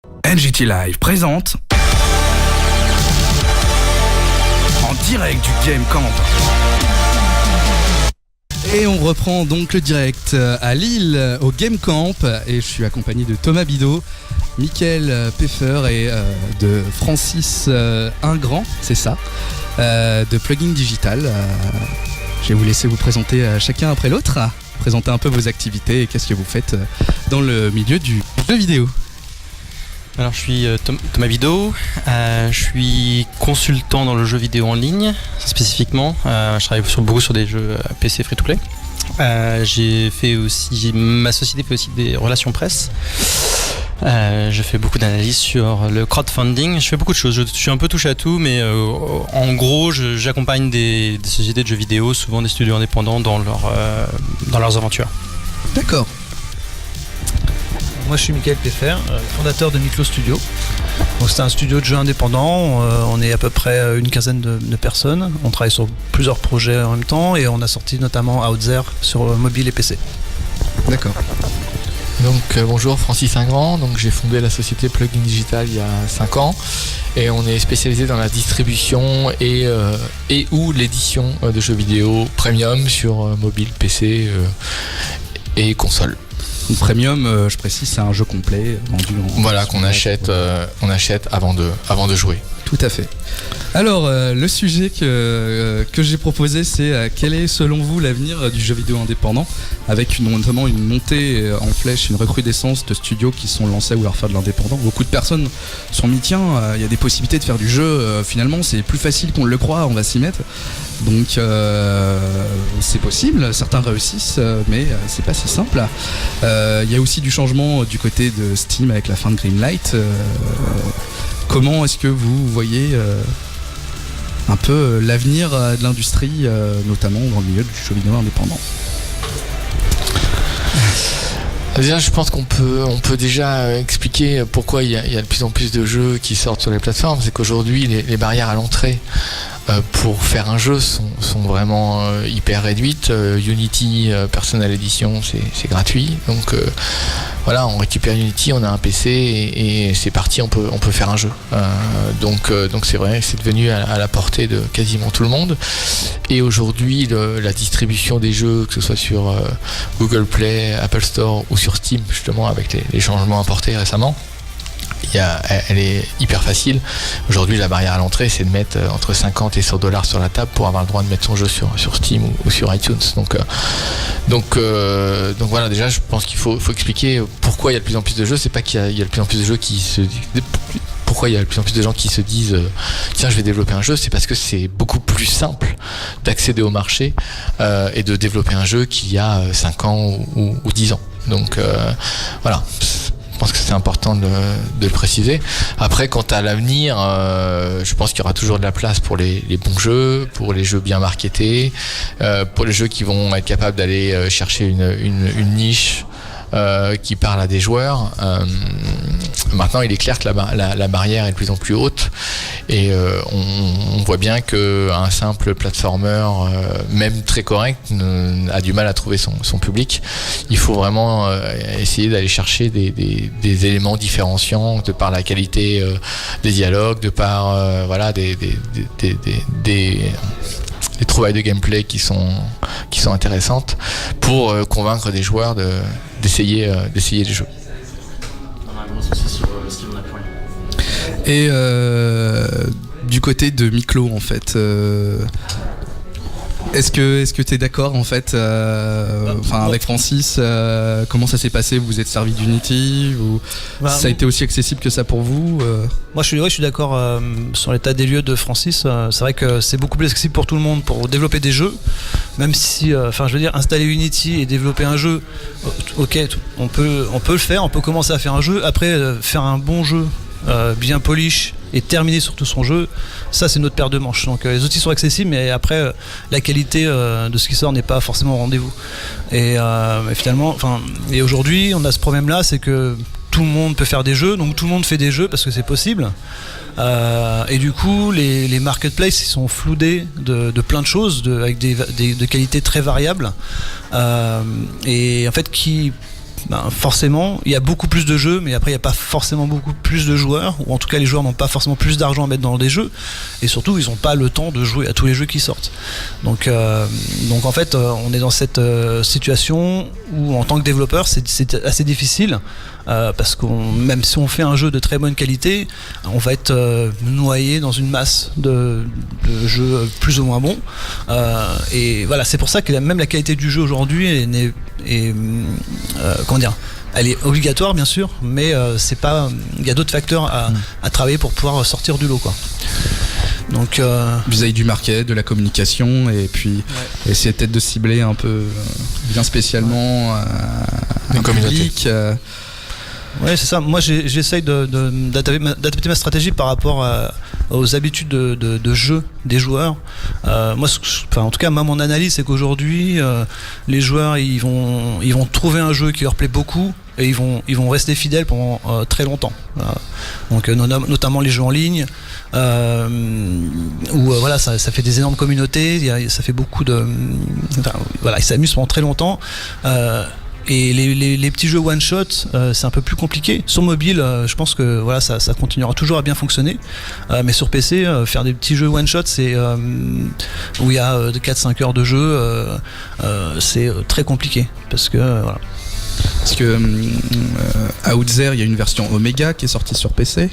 NJT Live présente en direct du Game Camp. Et on reprend donc le direct à Lille au Game Camp et je suis accompagné de Thomas Bidot, Mickaël Peffer et de Francis Ingrand, c'est ça, de Plugin Digital. Je vais vous laisser vous présenter chacun après l'autre, présenter un peu vos activités et qu'est-ce que vous faites dans le milieu du jeu vidéo. Alors je suis Thomas Bidot, je suis consultant dans le jeu vidéo en ligne spécifiquement, je travaille beaucoup sur des jeux PC free-to-play. Ma société fait aussi des relations presse. Je fais beaucoup d'analyses sur le crowdfunding, je fais beaucoup de choses, je suis un peu touche à tout, mais en gros j'accompagne des sociétés de jeux vidéo, souvent des studios indépendants dans leurs aventures. D'accord. Moi je suis Mickaël Peffer, fondateur de Miklo Studio. Donc c'est un studio de jeux indépendant, on est à peu près une quinzaine de personnes, on travaille sur plusieurs projets en même temps et on a sorti notamment Outzer sur mobile et PC. D'accord. Donc bonjour, Francis Ingrand, donc j'ai fondé la société Plugin Digital il y a 5 ans et on est spécialisé dans la distribution et ou l'édition de jeux vidéo premium sur mobile, PC et console. Premium, je précise, c'est un jeu complet vendu en... Voilà, qu'on achète, on achète avant de jouer. Tout à fait. Alors, le sujet que j'ai proposé, c'est quel est selon vous l'avenir du jeu vidéo indépendant, avec notamment une montée en flèche, une recrudescence de studios qui sont lancés à vouloir faire de l'indépendant. Beaucoup de personnes sont mis, tiens, il y a des possibilités de faire du jeu, finalement c'est plus facile qu'on le croit, on va s'y mettre. Donc c'est possible, certains réussissent, mais c'est pas si simple. Il y a aussi du changement du côté de Steam avec la fin de Greenlight. Comment est-ce que vous voyez un peu l'avenir de l'industrie, notamment dans le milieu du jeu vidéo indépendant ? Déjà, je pense qu'on peut déjà expliquer pourquoi il y a de plus en plus de jeux qui sortent sur les plateformes. C'est qu'aujourd'hui, les barrières à l'entrée pour faire un jeu sont vraiment hyper réduites. Unity Personal Edition, c'est gratuit. Donc voilà, on récupère Unity, on a un PC et c'est parti, on peut faire un jeu. Donc c'est vrai, c'est devenu à la portée de quasiment tout le monde. Et aujourd'hui, la distribution des jeux, que ce soit sur Google Play, Apple Store ou sur Steam, justement avec les changements apportés récemment, elle est hyper facile. Aujourd'hui, la barrière à l'entrée, c'est de mettre entre 50 et 100 $ sur la table pour avoir le droit de mettre son jeu sur Steam ou sur iTunes. Donc voilà, déjà, je pense qu'il faut expliquer pourquoi il y a de plus en plus de jeux. C'est pas qu'il y a de plus en plus de jeux pourquoi il y a de plus en plus de gens qui se disent tiens, je vais développer un jeu. C'est parce que c'est beaucoup plus simple d'accéder au marché et de développer un jeu qu'il y a 5 ans ou 10 ans. Donc voilà, je pense que c'est important de le préciser. Après, quant à l'avenir, je pense qu'il y aura toujours de la place pour les bons jeux, pour les jeux bien marketés, pour les jeux qui vont être capables d'aller chercher une niche qui parle à des joueurs. Maintenant, il est clair que la barrière est de plus en plus haute et on voit bien qu'un simple platformer, même très correct, a du mal à trouver son public. Il faut vraiment essayer d'aller chercher des éléments différenciants de par la qualité des dialogues, de par voilà des trouvailles de gameplay qui sont intéressantes pour convaincre des joueurs d'essayer les jeux. Et du côté de Miklo, en fait, est-ce que tu es d'accord en fait avec Francis, comment ça s'est passé ? Vous vous êtes servi d'Unity ou ça a été aussi accessible que ça pour vous ? Moi je suis d'accord sur l'état des lieux de Francis. C'est vrai que c'est beaucoup plus accessible pour tout le monde pour développer des jeux, même si installer Unity et développer un jeu, ok, on peut le faire, on peut commencer à faire un jeu. Après faire un bon jeu bien polish et terminer surtout son jeu, ça c'est notre paire de manches. Donc les outils sont accessibles, mais après la qualité de ce qui sort n'est pas forcément au rendez-vous. Et finalement, et aujourd'hui on a ce problème là, c'est que tout le monde peut faire des jeux, donc tout le monde fait des jeux parce que c'est possible. Et du coup les marketplaces ils sont floudés de plein de choses, avec des qualités très variables, et en fait qui forcément, il y a beaucoup plus de jeux, mais après il n'y a pas forcément beaucoup plus de joueurs, ou en tout cas les joueurs n'ont pas forcément plus d'argent à mettre dans des jeux, et surtout ils n'ont pas le temps de jouer à tous les jeux qui sortent. Donc en fait, on est dans cette situation où en tant que développeur, c'est assez difficile. Parce que même si on fait un jeu de très bonne qualité, on va être noyé dans une masse de jeux plus ou moins bons. Et voilà, c'est pour ça que même la qualité du jeu aujourd'hui comment dire, elle est obligatoire bien sûr, mais c'est pas. Il y a d'autres facteurs à travailler pour pouvoir sortir du lot, quoi. Donc vis-à-vis du market, de la communication, et puis essayer peut-être de cibler un peu bien spécialement un public. Ouais, c'est ça. Moi, j'essaye d'adapter ma stratégie par rapport aux habitudes de jeu des joueurs. En tout cas, mon analyse, c'est qu'aujourd'hui, les joueurs, ils vont trouver un jeu qui leur plaît beaucoup et ils vont rester fidèles pendant très longtemps. Donc, notamment les jeux en ligne, où ça fait des énormes communautés. Ça fait beaucoup de. Ils s'amusent pendant très longtemps. Et les petits jeux one shot, c'est un peu plus compliqué. Sur mobile, je pense que ça continuera toujours à bien fonctionner. Mais sur PC, faire des petits jeux one shot, c'est où il y a 4-5 heures de jeu, c'est très compliqué. Parce que Outzer, il y a une version Omega qui est sortie sur PC.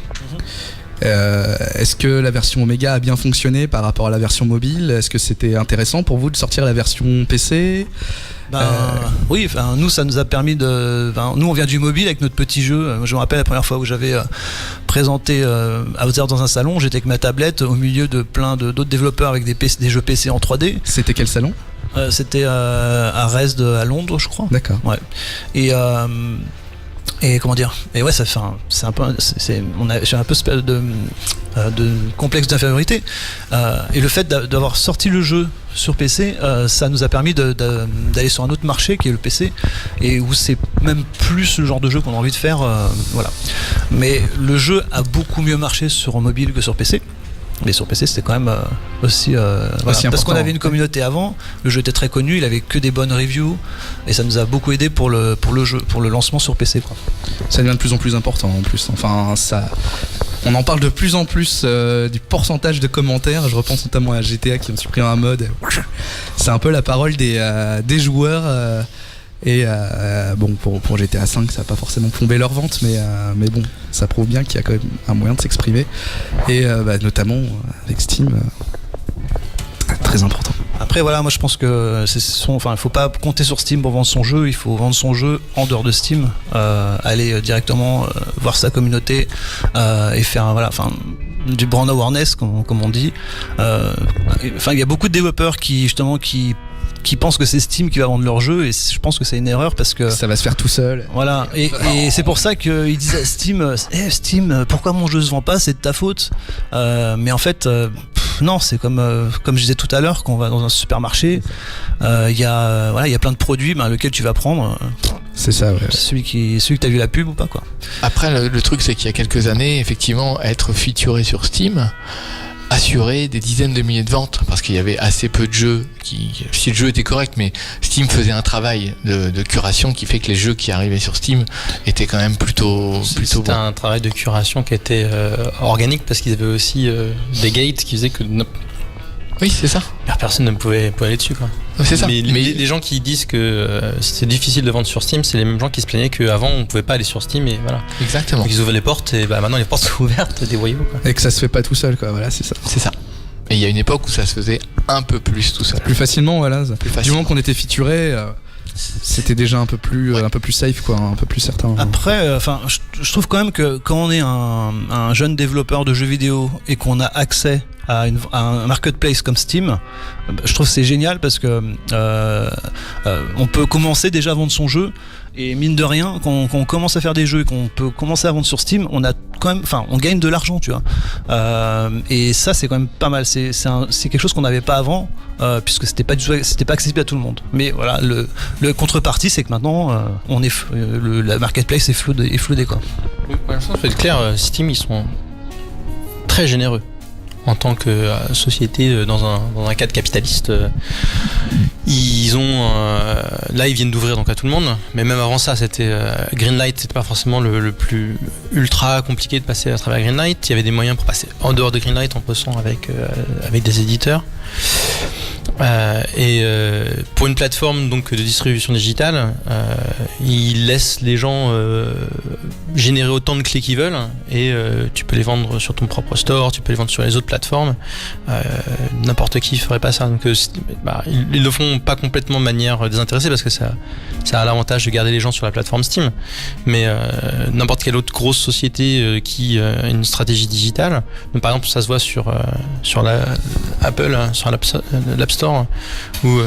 Est-ce que la version Omega a bien fonctionné par rapport à la version mobile? Est-ce que c'était intéressant pour vous de sortir la version PC? Oui, nous ça nous a permis nous on vient du mobile avec notre petit jeu. Je me rappelle la première fois où j'avais présenté Outzer dans un salon, j'étais avec ma tablette au milieu de plein d'autres développeurs avec des jeux PC en 3D. C'était quel salon? C'était à Resd à Londres, je crois. D'accord. Ouais. Et comment dire, et ouais, ça fait c'est un peu, j'ai un peu de complexe d'infériorité, et le fait d'avoir sorti le jeu sur PC, ça nous a permis d'aller sur un autre marché qui est le PC, et où c'est même plus le genre de jeu qu'on a envie de faire, voilà. Mais le jeu a beaucoup mieux marché sur mobile que sur PC. Mais sur PC c'était quand même aussi parce qu'on avait une communauté avant, le jeu était très connu, il avait que des bonnes reviews et ça nous a beaucoup aidé pour le lancement sur PC, quoi. Ça devient de plus en plus important en plus. Enfin, on en parle de plus en plus du pourcentage de commentaires. Je repense notamment à GTA qui ont supprimé un mode. C'est un peu la parole des joueurs. Et pour GTA 5, ça n'a pas forcément plombé leur vente, mais bon, ça prouve bien qu'il y a quand même un moyen de s'exprimer. Et notamment avec Steam, très important. Après moi je pense que il faut pas compter sur Steam pour vendre son jeu, il faut vendre son jeu en dehors de Steam, aller directement voir sa communauté et faire du brand awareness comme on dit. Il y a beaucoup de développeurs qui pensent que c'est Steam qui va vendre leur jeu, et je pense que c'est une erreur parce que ça va se faire tout seul. Voilà, et c'est pour ça qu'ils disent à Steam, pourquoi mon jeu se vend pas, c'est de ta faute. Mais en fait, non, c'est comme je disais tout à l'heure, quand on va dans un supermarché, il y a plein de produits, lequel tu vas prendre. C'est ça, ouais. Celui que t'as vu la pub ou pas, quoi. Après, le truc, c'est qu'il y a quelques années, effectivement, être featuré sur Steam assurer des dizaines de milliers de ventes, parce qu'il y avait assez peu de jeux si le jeu était correct, mais Steam faisait un travail de curation qui fait que les jeux qui arrivaient sur Steam étaient quand même plutôt C'était bons. un travail de curation qui était organique, parce qu'ils avaient aussi des gates qui faisaient que oui, c'est ça. Personne ne pouvait aller dessus, quoi. C'est ça. Mais les gens qui disent que c'est difficile de vendre sur Steam, c'est les mêmes gens qui se plaignaient qu'avant on pouvait pas aller sur Steam, et voilà. Exactement. Donc ils ouvraient les portes, et maintenant les portes sont ouvertes, des voyous, quoi. Et que ça se fait pas tout seul, quoi. Voilà, c'est ça. C'est ça. Et il y a une époque où ça se faisait un peu plus tout seul. Plus facilement, voilà. Du moment qu'on était featuré, c'était déjà un peu plus safe, quoi, un peu plus certain. Après, je trouve quand même que quand on est un jeune développeur de jeux vidéo et qu'on a accès à un marketplace comme Steam, je trouve que c'est génial, parce que on peut commencer déjà à vendre son jeu, et mine de rien, quand on commence à faire des jeux et qu'on peut commencer à vendre sur Steam, on a quand même, on gagne de l'argent, tu vois. Et ça, c'est quand même pas mal. C'est quelque chose qu'on n'avait pas avant, puisque c'était pas accessible à tout le monde. Mais voilà, le contrepartie, c'est que maintenant, la marketplace est floodée, quoi. Ouais, je pense que c'est clair, Steam, ils sont très généreux en tant que société dans un cadre capitaliste. Ils ont là ils viennent d'ouvrir donc à tout le monde, mais même avant ça c'était Greenlight, c'était pas forcément le plus ultra compliqué de passer à travers Greenlight. Il y avait des moyens pour passer en dehors de Greenlight en bossant avec des éditeurs. Pour une plateforme donc de distribution digitale, ils laissent les gens générer autant de clés qu'ils veulent et tu peux les vendre sur ton propre store, tu peux les vendre sur les autres plateformes. N'importe qui ferait pas ça. Donc ils le font pas complètement de manière désintéressée parce que ça a l'avantage de garder les gens sur la plateforme Steam. Mais n'importe quelle autre grosse société qui a une stratégie digitale, donc par exemple ça se voit sur Apple, sur l'App Store, où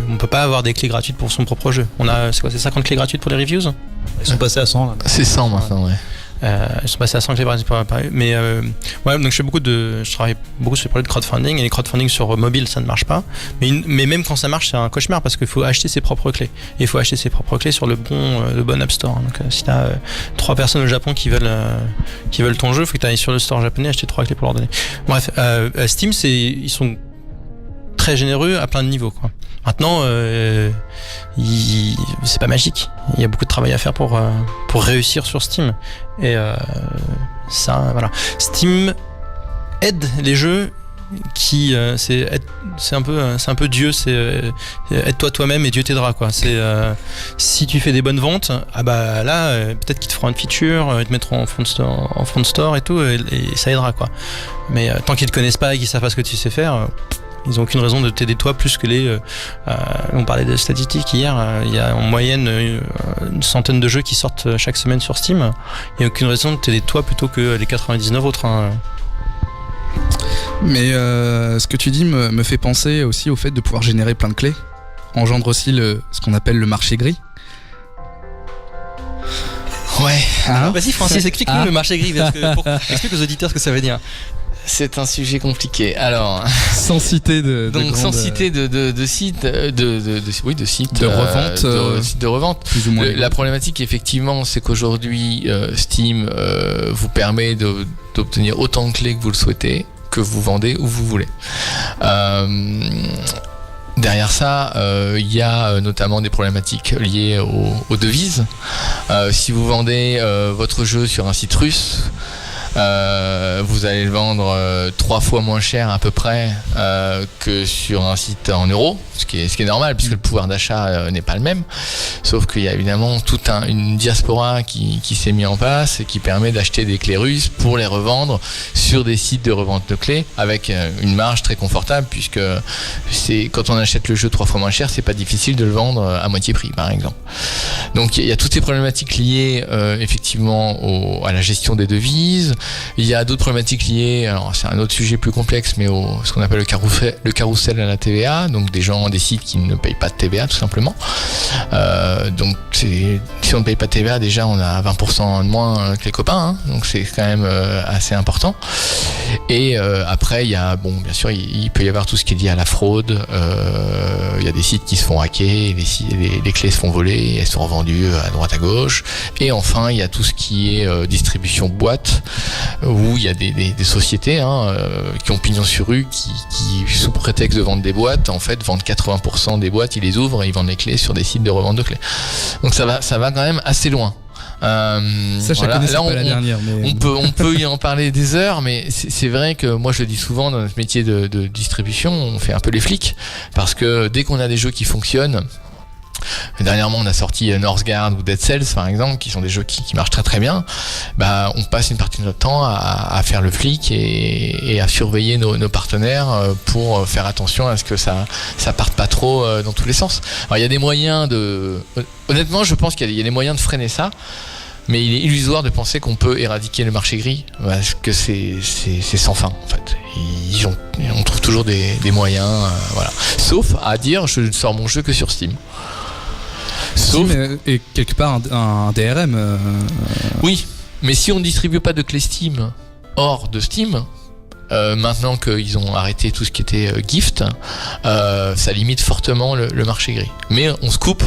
on peut pas avoir des clés gratuites pour son propre jeu. On a c'est 50 clés gratuites pour les reviews. Ils sont passés à 100 là. C'est 100 maintenant, ouais. Ils sont passés à 100 clés gratuites pour Apple. Mais ouais, donc je travaille beaucoup sur les projets de crowdfunding, et les crowdfunding sur mobile ça ne marche pas. Mais même quand ça marche, c'est un cauchemar parce qu'il faut acheter ses propres clés. Et il faut acheter ses propres clés sur le bon App Store. Donc si t'as 3 personnes au Japon qui veulent ton jeu, il faut que tu ailles sur le store japonais acheter 3 clés pour leur donner. Bref, Steam ils sont très généreux à plein de niveaux, quoi. Maintenant, c'est pas magique. Il y a beaucoup de travail à faire pour réussir sur Steam. Et ça, voilà. Steam aide les jeux qui c'est un peu Dieu, c'est aide-toi toi-même et Dieu t'aidera, quoi. C'est si tu fais des bonnes ventes, là peut-être qu'ils te feront une feature, ils te mettront en front store et tout, et ça aidera, quoi. Mais tant qu'ils te connaissent pas et qu'ils savent pas ce que tu sais faire, ils n'ont aucune raison de t'aider toi plus que on parlait de statistiques hier, il y a en moyenne une centaine de jeux qui sortent chaque semaine sur Steam. Il n'y a aucune raison de t'aider toi plutôt que les 99 autres, hein. Mais ce que tu dis me fait penser aussi au fait de pouvoir générer plein de clés. Engendre aussi ce qu'on appelle le marché gris. Ouais. Vas-y Francis, explique-nous le marché gris, explique aux auditeurs ce que ça veut dire. C'est un sujet compliqué. Alors, sans citer de sites, de revente. Plus ou moins. La problématique, effectivement, c'est qu'aujourd'hui, Steam vous permet d'obtenir autant de clés que vous le souhaitez, que vous vendez où vous voulez. Derrière ça, il y a notamment des problématiques liées aux devises. Si vous vendez votre jeu sur un site russe, vous allez le vendre 3 fois moins cher à peu près que sur un site en euros, ce qui est normal puisque le pouvoir d'achat n'est pas le même, sauf qu'il y a évidemment toute une diaspora qui s'est mis en place et qui permet d'acheter des clés russes pour les revendre sur des sites de revente de clés avec une marge très confortable, puisque quand on achète le jeu 3 fois moins cher, c'est pas difficile de le vendre à moitié prix par exemple. Donc il y a toutes ces problématiques liées effectivement à la gestion des devises. Il y a d'autres problématiques liées, alors c'est un autre sujet plus complexe, mais ce qu'on appelle le carrousel à la TVA, donc des sites qui ne payent pas de TVA tout simplement. Donc si on ne paye pas de TVA, déjà on a 20% de moins que les copains, hein, donc c'est quand même assez important. Et après il y a, bien sûr il peut y avoir tout ce qui est lié à la fraude, il y a des sites qui se font hacker, les clés se font voler, elles sont revendues à droite à gauche. Et enfin il y a tout ce qui est distribution boîte, où il y a des sociétés qui ont pignon sur rue, qui sous prétexte de vendre des boîtes, en fait vendent 80% des boîtes, ils les ouvrent et ils vendent les clés sur des sites de revente de clés. Donc ça va quand même assez loin. Ça, je connais pas la dernière, mais on peut y en parler des heures, mais c'est vrai que moi je le dis souvent, dans notre métier de distribution, on fait un peu les flics, parce que dès qu'on a des jeux qui fonctionnent, dernièrement on a sorti Northgard ou Dead Cells par exemple, qui sont des jeux qui marchent très très bien, on passe une partie de notre temps à faire le flic et à surveiller nos partenaires pour faire attention à ce que ça parte pas trop dans tous les sens. Alors il y a des moyens honnêtement je pense qu'il y a des moyens de freiner ça, mais il est illusoire de penser qu'on peut éradiquer le marché gris, parce que c'est sans fin en fait. On trouve toujours des moyens, voilà. Sauf à dire je ne sors mon jeu que sur Steam. Steam et quelque part un DRM. Oui, mais si on ne distribue pas de clés Steam hors de Steam, maintenant qu'ils ont arrêté tout ce qui était gift, ça limite fortement le marché gris. Mais on se coupe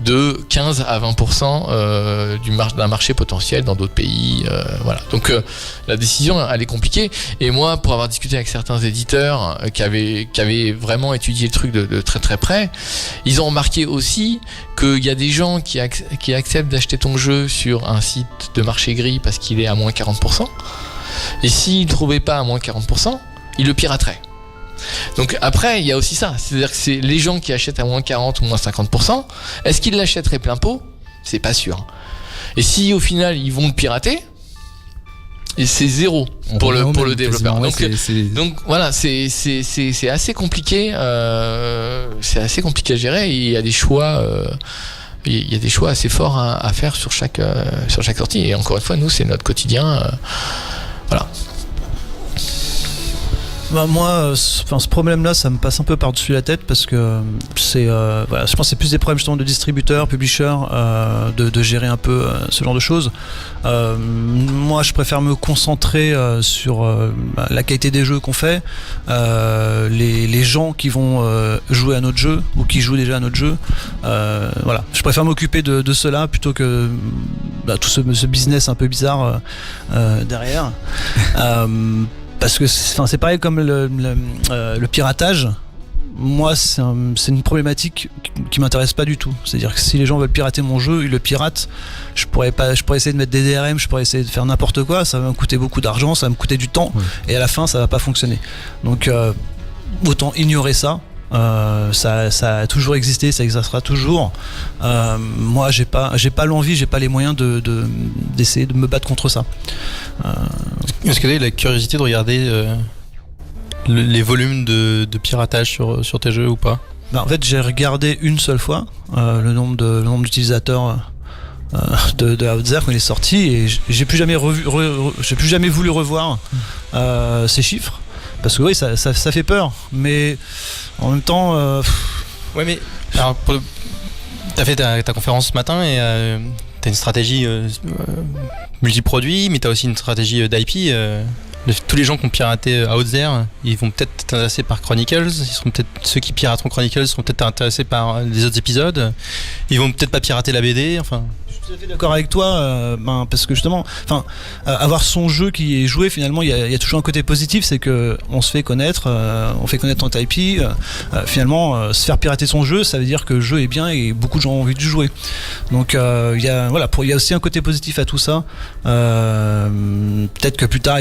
de 15 à 20% d'un marché potentiel dans d'autres pays. Voilà. Donc la décision, elle est compliquée. Et moi, pour avoir discuté avec certains éditeurs qui avaient vraiment étudié le truc de très très près, ils ont remarqué aussi qu'il y a des gens qui acceptent d'acheter ton jeu sur un site de marché gris parce qu'il est à moins 40%. Et s'ils ne trouvaient pas à moins 40%, ils le pirateraient. Donc après, il y a aussi ça. C'est-à-dire que c'est les gens qui achètent à moins 40 ou moins 50%, est-ce qu'ils l'achèteraient plein pot ? C'est pas sûr. Et si au final, ils vont le pirater, et c'est zéro pour le développeur. Donc voilà, c'est assez compliqué. C'est assez compliqué à gérer. Et il y a des choix. Il y a des choix assez forts à faire sur chaque sortie. Et encore une fois, nous, c'est notre quotidien. Voilà. Bah moi, ce problème-là, ça me passe un peu par-dessus la tête parce que c'est, voilà, je pense que c'est plus des problèmes justement de distributeurs, publishers, de gérer un peu ce genre de choses. Moi, je préfère me concentrer sur la qualité des jeux qu'on fait, les gens qui vont jouer à notre jeu ou qui jouent déjà à notre jeu. Voilà, je préfère m'occuper de cela plutôt que tout ce business un peu bizarre derrière. Parce que c'est pareil comme le piratage. Moi, c'est une problématique qui m'intéresse pas du tout. C'est-à-dire que si les gens veulent pirater mon jeu, ils le piratent. Je pourrais essayer de mettre des DRM, je pourrais essayer de faire n'importe quoi. Ça va me coûter beaucoup d'argent, ça va me coûter du temps, et à la fin, ça va pas fonctionner. Donc, autant ignorer ça. Ça a toujours existé, ça existera toujours. Moi, j'ai pas l'envie, j'ai pas les moyens d'essayer de me battre contre ça. Est-ce que tu as eu la curiosité de regarder les volumes de piratage sur tes jeux ou pas ? En fait, j'ai regardé une seule fois le nombre d'utilisateurs de Outzer quand il est sorti, et j'ai plus jamais voulu revoir ces chiffres. Parce que oui, ça fait peur, mais en même temps... Ouais, mais alors, t'as fait ta conférence ce matin et t'as une stratégie multiproduit, mais t'as aussi une stratégie d'IP. Tous les gens qui ont piraté Outzer, ils vont peut-être être intéressés par Chronicles. Ceux qui pirateront Chronicles seront peut-être intéressés par les autres épisodes. Ils vont peut-être pas pirater la BD. Enfin... Je suis tout à fait d'accord avec toi, parce que justement, avoir son jeu qui est joué, finalement, il y a toujours un côté positif, c'est que on se fait connaître, on fait connaître notre IP. Finalement, se faire pirater son jeu, ça veut dire que le jeu est bien et beaucoup de gens ont envie de jouer. Donc, il y a aussi un côté positif à tout ça. Peut-être que plus tard,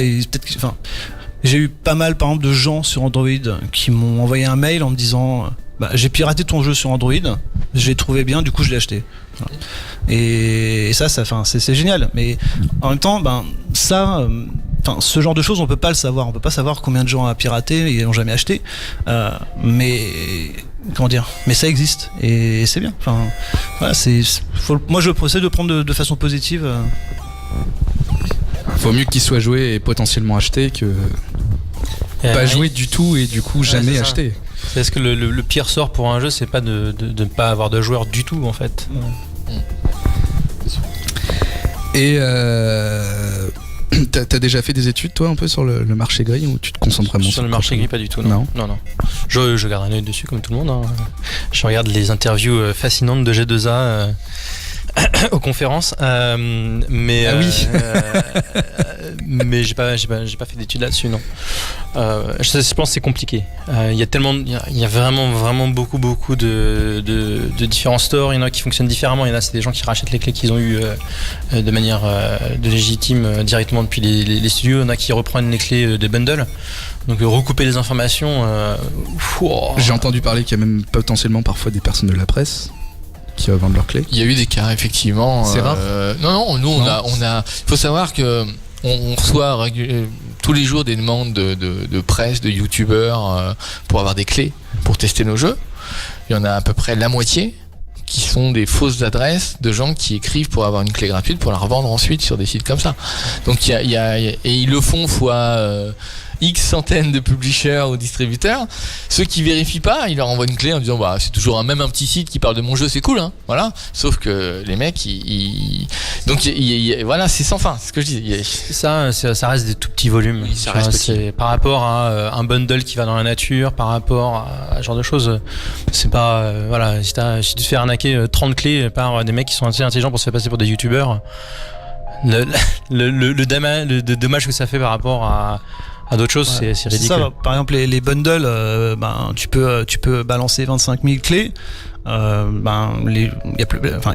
j'ai eu pas mal, par exemple, de gens sur Android qui m'ont envoyé un mail en me disant j'ai piraté ton jeu sur Android, je l'ai trouvé bien, du coup je l'ai acheté. Voilà. Et ça c'est génial. Mais en même temps, ce genre de choses, on peut pas le savoir. On peut pas savoir combien de gens ont piraté et n'ont jamais acheté. Mais ça existe et c'est bien. Voilà, moi je procède de prendre de façon positive. Faut mieux qu'il soit joué et potentiellement acheté que pas joué du tout et du coup jamais acheté. Est-ce que le pire sort pour un jeu, c'est pas de ne pas avoir de joueurs du tout en fait. Et t'as déjà fait des études toi un peu sur le marché gris ou tu te concentres vraiment sur le marché gris? Pas du tout, non. Je garde un œil dessus comme tout le monde, hein. Je regarde les interviews fascinantes de G2A aux conférences, mais mais j'ai pas fait d'études là-dessus, non. Je pense que c'est compliqué. Il y a vraiment beaucoup de différents stores. Il y en a qui fonctionnent différemment. Il y en a, c'est des gens qui rachètent les clés qu'ils ont eu de manière légitime directement depuis les studios. Il y en a qui reprennent les clés des bundles. Donc recouper les informations. J'ai entendu parler qu'il y a même potentiellement parfois des personnes de la presse qui revendent leurs clés. Il y a eu des cas, effectivement. C'est rare. Non, nous on a. Faut savoir que on reçoit tous les jours des demandes de presse, de youtubeurs pour avoir des clés pour tester nos jeux. Il y en a à peu près la moitié qui sont des fausses adresses de gens qui écrivent pour avoir une clé gratuite pour la revendre ensuite sur des sites comme ça. Donc et ils le font fois X centaines de publishers ou distributeurs. Ceux qui vérifient pas, ils leur envoient une clé en disant bah c'est toujours un petit site qui parle de mon jeu, c'est cool, hein, voilà. Sauf que les mecs, donc voilà, c'est sans fin, c'est ce que je dis. Ça reste des tout petits volumes. Oui, ça reste petit. C'est par rapport à un bundle qui va dans la nature, par rapport à ce genre de choses. C'est pas voilà, si tu te fais arnaquer 30 clés par des mecs qui sont assez intelligents pour se faire passer pour des youtubeurs, le dommage que ça fait par rapport à d'autres choses, c'est ridicule. C'est ça, par exemple les bundles, tu peux balancer 25 000 clés. Il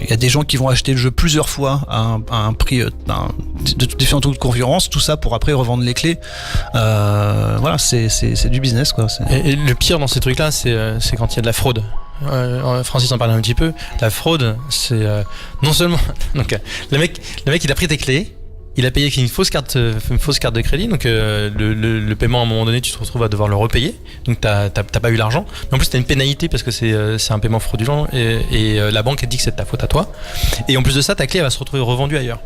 y a des gens qui vont acheter le jeu plusieurs fois à un prix de différents taux de concurrence, tout ça pour après revendre les clés. Voilà, c'est du business, quoi. Et le pire dans ces trucs-là, c'est quand il y a de la fraude. Francis en parlait un petit peu. La fraude, c'est non seulement donc le mec il a pris tes clés, il a payé avec une fausse carte de crédit, donc le paiement à un moment donné tu te retrouves à devoir le repayer, donc t'as pas eu l'argent, mais en plus t'as une pénalité parce que c'est un paiement fraudulent et la banque elle dit que c'est de ta faute à toi, et en plus de ça ta clé elle va se retrouver revendue ailleurs.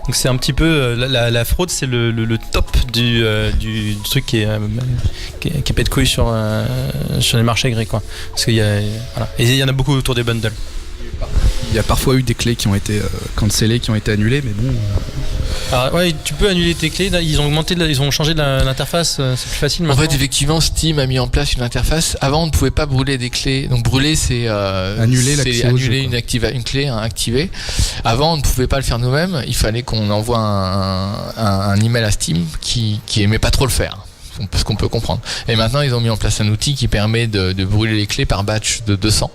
Donc c'est un petit peu la fraude, c'est le top du truc qui pète couille sur les marchés gris, quoi. Parce qu'il y a voilà. Et il y en a beaucoup autour des bundles. Il y a parfois eu des clés qui ont été cancellées, qui ont été annulées, mais bon. Alors, ouais, tu peux annuler tes clés. Là, ils ont changé l'interface. C'est plus facile maintenant. En fait, effectivement, Steam a mis en place une interface. Avant, on ne pouvait pas brûler des clés. Donc brûler, c'est annuler une clé activée. Avant, on ne pouvait pas le faire nous-mêmes. Il fallait qu'on envoie un email à Steam qui aimait pas trop le faire. Ce qu'on peut comprendre. Et maintenant, ils ont mis en place un outil qui permet de brûler les clés par batch de 200.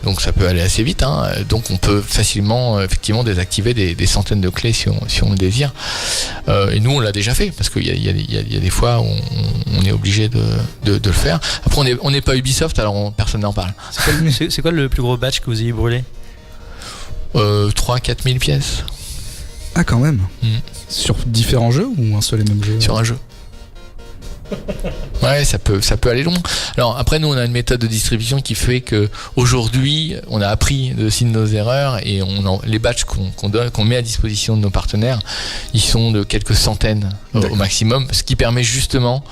Donc ça peut aller assez vite, hein. Donc on peut facilement effectivement désactiver des centaines de clés si on le désire. Et nous on l'a déjà fait parce qu'il y a des fois où on est obligé de le faire. Après on n'est pas Ubisoft, alors personne n'en parle. C'est quoi le plus gros batch que vous ayez brûlé? 3-4 000 pièces. Ah quand même. Sur différents jeux ou un seul et même jeu? Sur un jeu. Ouais, ça peut aller long. Alors après, nous on a une méthode de distribution qui fait que aujourd'hui on a appris de nos erreurs et les batchs qu'on met à disposition de nos partenaires, ils sont de quelques centaines au maximum, ce qui permet justement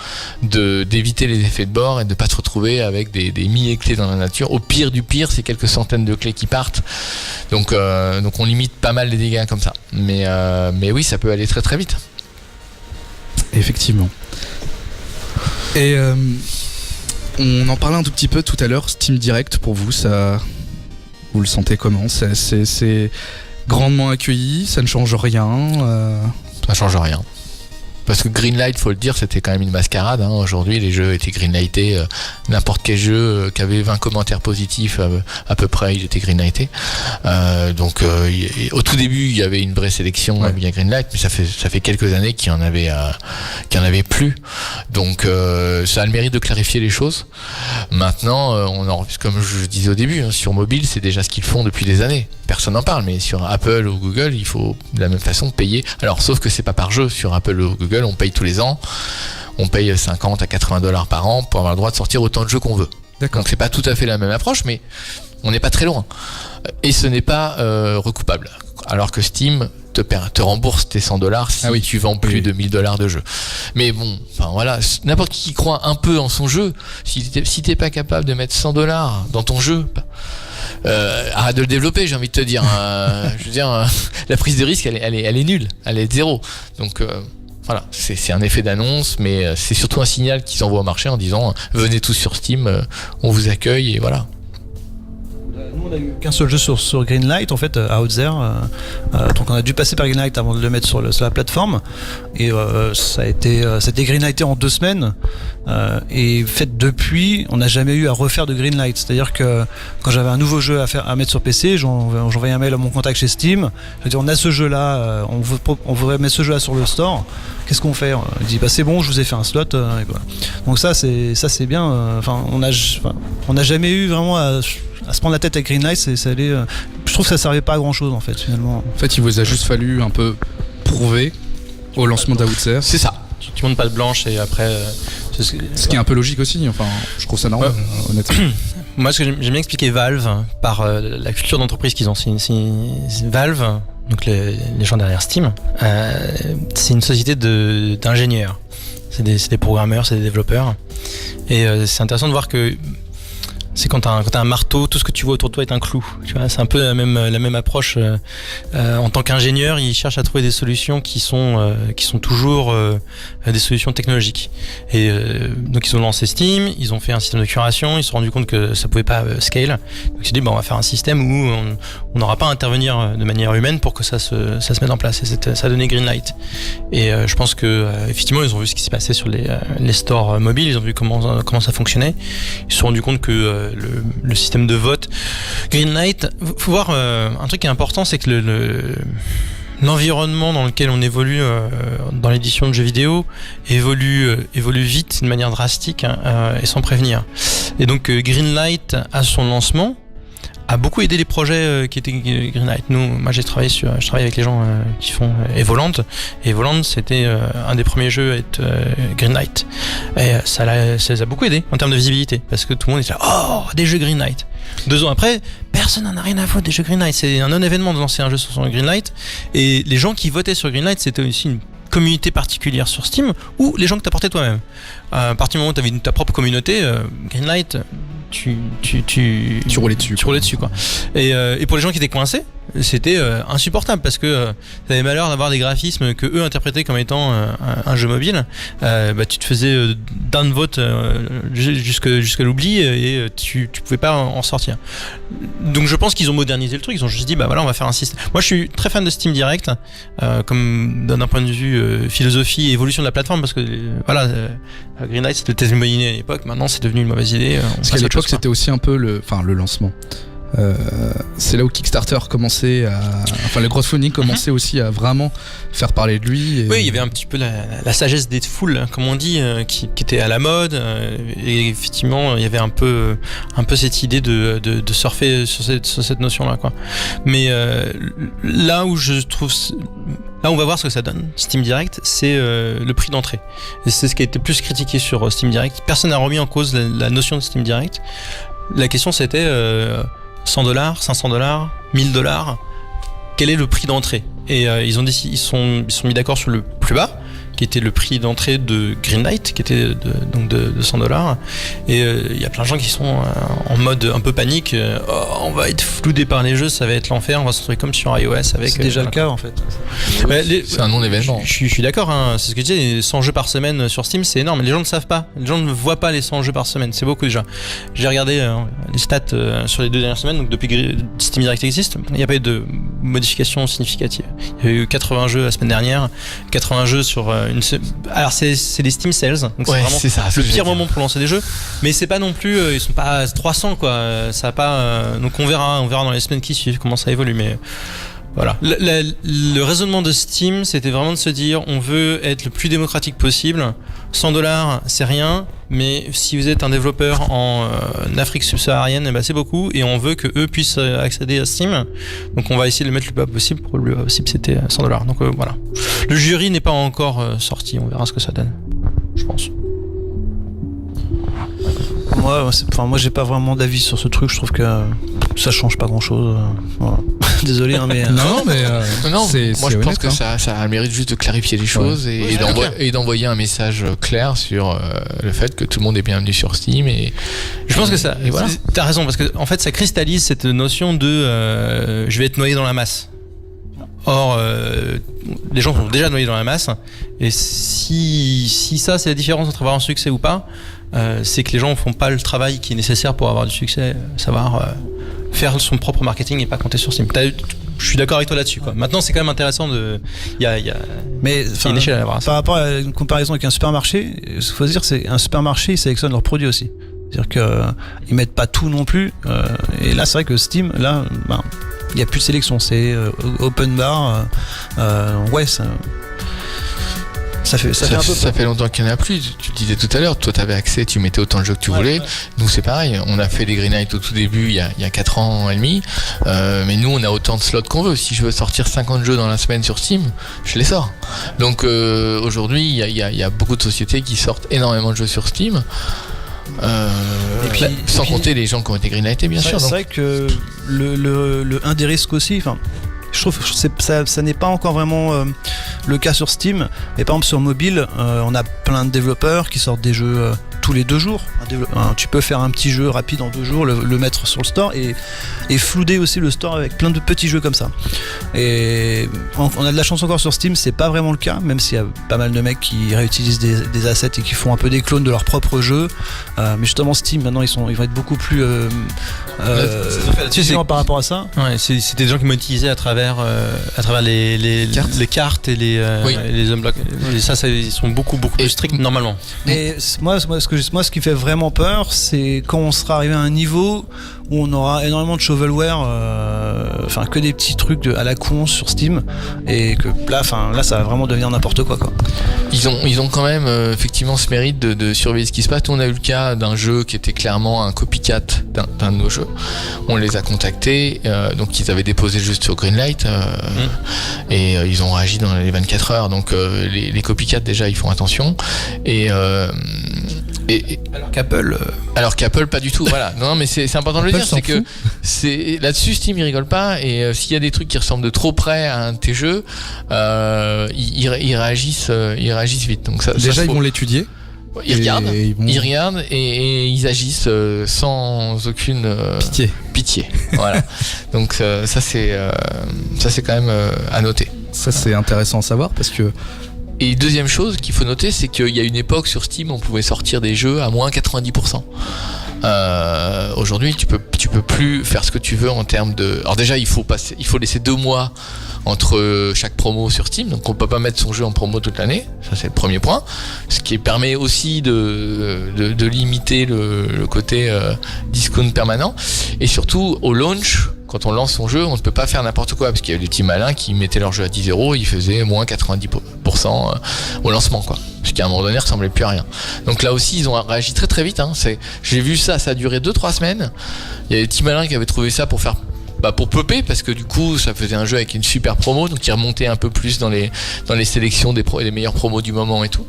d'éviter les effets de bord et de pas se retrouver avec des milliers de clés dans la nature. Au pire du pire, c'est quelques centaines de clés qui partent. Donc on limite pas mal les dégâts comme ça. Mais oui, ça peut aller très très vite. Effectivement. Et on en parlait un tout petit peu tout à l'heure, Steam Direct pour vous, ça, vous le sentez comment? C'est grandement accueilli, ça ne change rien Ça change rien. Parce que Greenlight, faut le dire, c'était quand même une mascarade, hein. Aujourd'hui, les jeux étaient greenlightés. N'importe quel jeu qui avait 20 commentaires positifs, à peu près, il était greenlighté. Donc, au tout début, il y avait une vraie sélection via Greenlight, mais ça fait quelques années qu'il y en avait plus. Donc, ça a le mérite de clarifier les choses. Maintenant, comme je disais au début, hein, sur mobile, c'est déjà ce qu'ils font depuis des années. Personne n'en parle, mais sur Apple ou Google, il faut de la même façon payer. Alors, sauf que c'est pas par jeu. Sur Apple ou Google, on paye tous les ans. On paye 50 à 80 $ par an pour avoir le droit de sortir autant de jeux qu'on veut. D'accord. Donc, c'est pas tout à fait la même approche, mais on n'est pas très loin. Et ce n'est pas recoupable. Alors que Steam te rembourse tes 100 $ si tu vends plus de 1000 $ de jeu. Mais bon, enfin voilà, n'importe qui croit un peu en son jeu, si t'es pas capable de mettre 100 $ dans ton jeu, arrête de le développer, j'ai envie de te dire. Je veux dire, la prise de risque, elle est nulle, elle est zéro. Donc voilà, c'est un effet d'annonce, mais c'est surtout un signal qu'ils envoient au marché en disant venez tous sur Steam, on vous accueille et voilà. Nous on a eu qu'un seul jeu sur Greenlight en fait, Out There, donc on a dû passer par Greenlight avant de le mettre sur la plateforme, et ça a été greenlighté en 2 semaines, et fait depuis on n'a jamais eu à refaire de Greenlight, c'est à dire que quand j'avais un nouveau jeu à mettre sur PC, j'envoyais un mail à mon contact chez Steam, je dis on a ce jeu là, on voudrait mettre ce jeu là sur le store, qu'est-ce qu'on fait? Il dit bah c'est bon, je vous ai fait un slot, et voilà. Donc ça c'est bien, on n'a jamais eu vraiment à se prendre la tête avec Greenlight, je trouve que ça servait pas à grand chose en fait finalement. En fait, il vous a juste fallu un peu prouver au lancement d'Outser. C'est ça. Tu montes pas de blanche et après. Ce qui est un peu logique aussi, enfin, je trouve ça normal, honnêtement. Moi, ce que j'aime bien expliquer Valve par la culture d'entreprise qu'ils ont. Valve, donc les gens derrière Steam, c'est une société d'ingénieurs. C'est des programmeurs, c'est des développeurs. Et c'est intéressant de voir que c'est quand t'as un marteau, tout ce que tu vois autour de toi est un clou. Tu vois, c'est un peu la même approche. En tant qu'ingénieur, ils cherchent à trouver des solutions qui sont toujours des solutions technologiques. Et donc ils ont lancé Steam, ils ont fait un système de curation, ils se sont rendus compte que ça pouvait pas scale. Donc ils se sont dit on va faire un système où on n'aura pas à intervenir de manière humaine pour que ça se mette en place. Et ça a donné Greenlight. Et je pense que effectivement ils ont vu ce qui s'est passé sur les stores mobiles, ils ont vu comment ça fonctionnait. Ils se sont rendus compte que le système de vote Greenlight, faut voir un truc qui est important, c'est que l'environnement dans lequel on évolue dans l'édition de jeux vidéo évolue vite de manière drastique et sans prévenir. Et donc Greenlight à son lancement a beaucoup aidé les projets qui étaient Greenlight. Moi je travaille avec les gens qui font Evoland. Et Evoland c'était un des premiers jeux à être Greenlight. Et ça les a beaucoup aidé en termes de visibilité, parce que tout le monde était là, oh, des jeux Greenlight. 2 ans après, personne n'en a rien à foutre des jeux Greenlight. C'est un non-événement de lancer un jeu sur Greenlight. Et les gens qui votaient sur Greenlight, c'était aussi une communauté particulière sur Steam, ou les gens que t'apportais toi-même. À partir du moment où t'avais ta propre communauté, Greenlight, tu roulais dessus. Tu roulais dessus, quoi. Et pour les gens qui étaient coincés, c'était insupportable, parce que t'avais malheur d'avoir des graphismes que eux interprétaient comme étant un jeu mobile. Tu te faisais d'un vote jusqu'à l'oubli, et tu pouvais pas en sortir. Donc je pense qu'ils ont modernisé le truc. Ils ont juste dit on va faire un système. Moi je suis très fan de Steam Direct, comme d'un point de vue philosophie et évolution de la plateforme, parce que Greenlight c'était peut-être une bonne idée à l'époque, maintenant c'est devenu une mauvaise idée. Parce qu'à l'époque c'était aussi un peu le lancement. C'est là où Kickstarter commençait le crowdfunding commençait aussi à vraiment faire parler de lui. Oui, il y avait un petit peu la sagesse des foules, comme on dit, qui était à la mode, et effectivement il y avait un peu cette idée de surfer sur cette notion-là, quoi. Mais là où on va voir ce que ça donne, Steam Direct, c'est le prix d'entrée. Et c'est ce qui a été plus critiqué sur Steam Direct. Personne n'a remis en cause la notion de Steam Direct. La question c'était $100, $500, $1000, quel est le prix d'entrée? Et ils sont mis d'accord sur le plus bas, qui était le prix d'entrée de Greenlight, qui était de $100. Et il y a plein de gens qui sont en mode un peu panique. On va être floudé par les jeux, ça va être l'enfer, on va se retrouver comme sur iOS avec. C'est déjà le cas en fait. C'est un non-événement. Je suis d'accord, hein, c'est ce que je disais, 100 jeux par semaine sur Steam, c'est énorme. Les gens ne savent pas, les gens ne voient pas les 100 jeux par semaine, c'est beaucoup déjà. J'ai regardé les stats sur les 2 dernières semaines, donc depuis que Steam Direct existe, il n'y a pas eu de modification significative. Il y a eu 80 jeux la semaine dernière, 80 jeux sur alors c'est les Steam Sales, donc ouais, c'est vraiment le pire moment pour lancer des jeux, mais c'est pas non plus, ils sont pas 300 quoi, ça a pas, donc on verra dans les semaines qui suivent comment ça évolue, mais voilà. Le raisonnement de Steam, c'était vraiment de se dire, on veut être le plus démocratique possible. $100, c'est rien, mais si vous êtes un développeur en Afrique subsaharienne, c'est beaucoup, et on veut que eux puissent accéder à Steam. Donc on va essayer de le mettre le plus bas possible. Pour le plus bas possible, c'était $100. Donc voilà. Le jury n'est pas encore sorti. On verra ce que ça donne, je pense. Moi, j'ai pas vraiment d'avis sur ce truc. Je trouve que ça change pas grand-chose. Voilà. Désolé, hein, mais non, moi je pense que ça a le mérite juste de clarifier les choses, et d'envoyer un message clair sur le fait que tout le monde est bienvenu sur Steam. Et je pense que ça. Et voilà. T'as raison, parce que en fait, ça cristallise cette notion de je vais être noyé dans la masse. Or, les gens sont déjà noyés dans la masse, et si ça c'est la différence entre avoir un succès ou pas, c'est que les gens font pas le travail qui est nécessaire pour avoir du succès, savoir faire son propre marketing et pas compter sur Steam. Je suis d'accord avec toi là-dessus, quoi. Maintenant, c'est quand même intéressant il y a une échelle à avoir. Par rapport à une comparaison avec un supermarché, ce qu'il faut se dire, c'est un supermarché, ils sélectionnent leurs produits aussi. C'est-à-dire qu'ils mettent pas tout non plus. Et là, c'est vrai que Steam, là, il n'y a plus de sélection, c'est open bar. Ça fait longtemps qu'il n'y en a plus. Tu disais tout à l'heure, toi t'avais accès, tu mettais autant de jeux que tu voulais. Nous c'est pareil, on a fait des Greenlight au tout début il y a 4 ans et demi, mais nous on a autant de slots qu'on veut. Si je veux sortir 50 jeux dans la semaine sur Steam, je les sors. Donc aujourd'hui il y a beaucoup de sociétés qui sortent énormément de jeux sur Steam. Sans compter les gens qui ont été greenlightés, bien sûr. C'est vrai que un des risques aussi, je trouve que ça n'est pas encore vraiment le cas sur Steam. Et par exemple sur mobile, on a plein de développeurs qui sortent des jeux tous les 2 jours. Tu peux faire un petit jeu rapide en 2 jours, le mettre sur le store et flouder aussi le store avec plein de petits jeux comme ça. Et on a de la chance encore sur Steam, c'est pas vraiment le cas, même s'il y a pas mal de mecs qui réutilisent des assets et qui font un peu des clones de leurs propres jeux. Mais justement Steam maintenant ils vont être beaucoup plus par rapport à ça. Ouais, c'était des gens qui monétisaient à travers les cartes et les unblocks. Et ça ils sont beaucoup plus stricts normalement. Et moi ce qui fait vraiment peur, c'est quand on sera arrivé à un niveau où on aura énormément de shovelware, enfin que des petits trucs à la con sur Steam, et que là ça va vraiment devenir n'importe quoi. Ils ont quand même effectivement ce mérite de surveiller ce qui se passe. On a eu le cas d'un jeu qui était clairement un copycat d'un de nos jeux. On les a contactés, donc ils avaient déposé juste sur Greenlight et ils ont réagi dans les 24 heures. Donc les copycats déjà ils font attention et alors qu'Apple pas du tout. Voilà. Non mais c'est important de le dire, c'est que là-dessus Steam il rigole pas, et s'il y a des trucs qui ressemblent de trop près à un de tes jeux, ils réagissent vite. Donc ça, déjà ils vont l'étudier. Ils regardent et ils agissent sans aucune pitié. Voilà. Donc ça c'est quand même à noter. Ça c'est intéressant à savoir parce que. Et deuxième chose qu'il faut noter, c'est qu'il y a une époque sur Steam, on pouvait sortir des jeux à moins 90%. Aujourd'hui, tu peux plus faire ce que tu veux en termes de. Alors déjà, il faut laisser 2 mois entre chaque promo sur Steam, donc on peut pas mettre son jeu en promo toute l'année. Ça c'est le premier point, ce qui permet aussi de limiter le côté discount permanent. Et surtout au launch, quand on lance son jeu, on ne peut pas faire n'importe quoi, parce qu'il y a des petits malins qui mettaient leur jeu à 10€, ils faisaient moins 90% au lancement, quoi. Ce qui à un moment donné ressemblait plus à rien. Donc là aussi ils ont réagi très très vite, hein. J'ai vu ça a duré 2-3 semaines. Il y a des petits malins qui avaient trouvé ça pour popper, parce que du coup ça faisait un jeu avec une super promo, donc ils remontaient un peu plus dans les sélections des meilleures promos du moment et tout.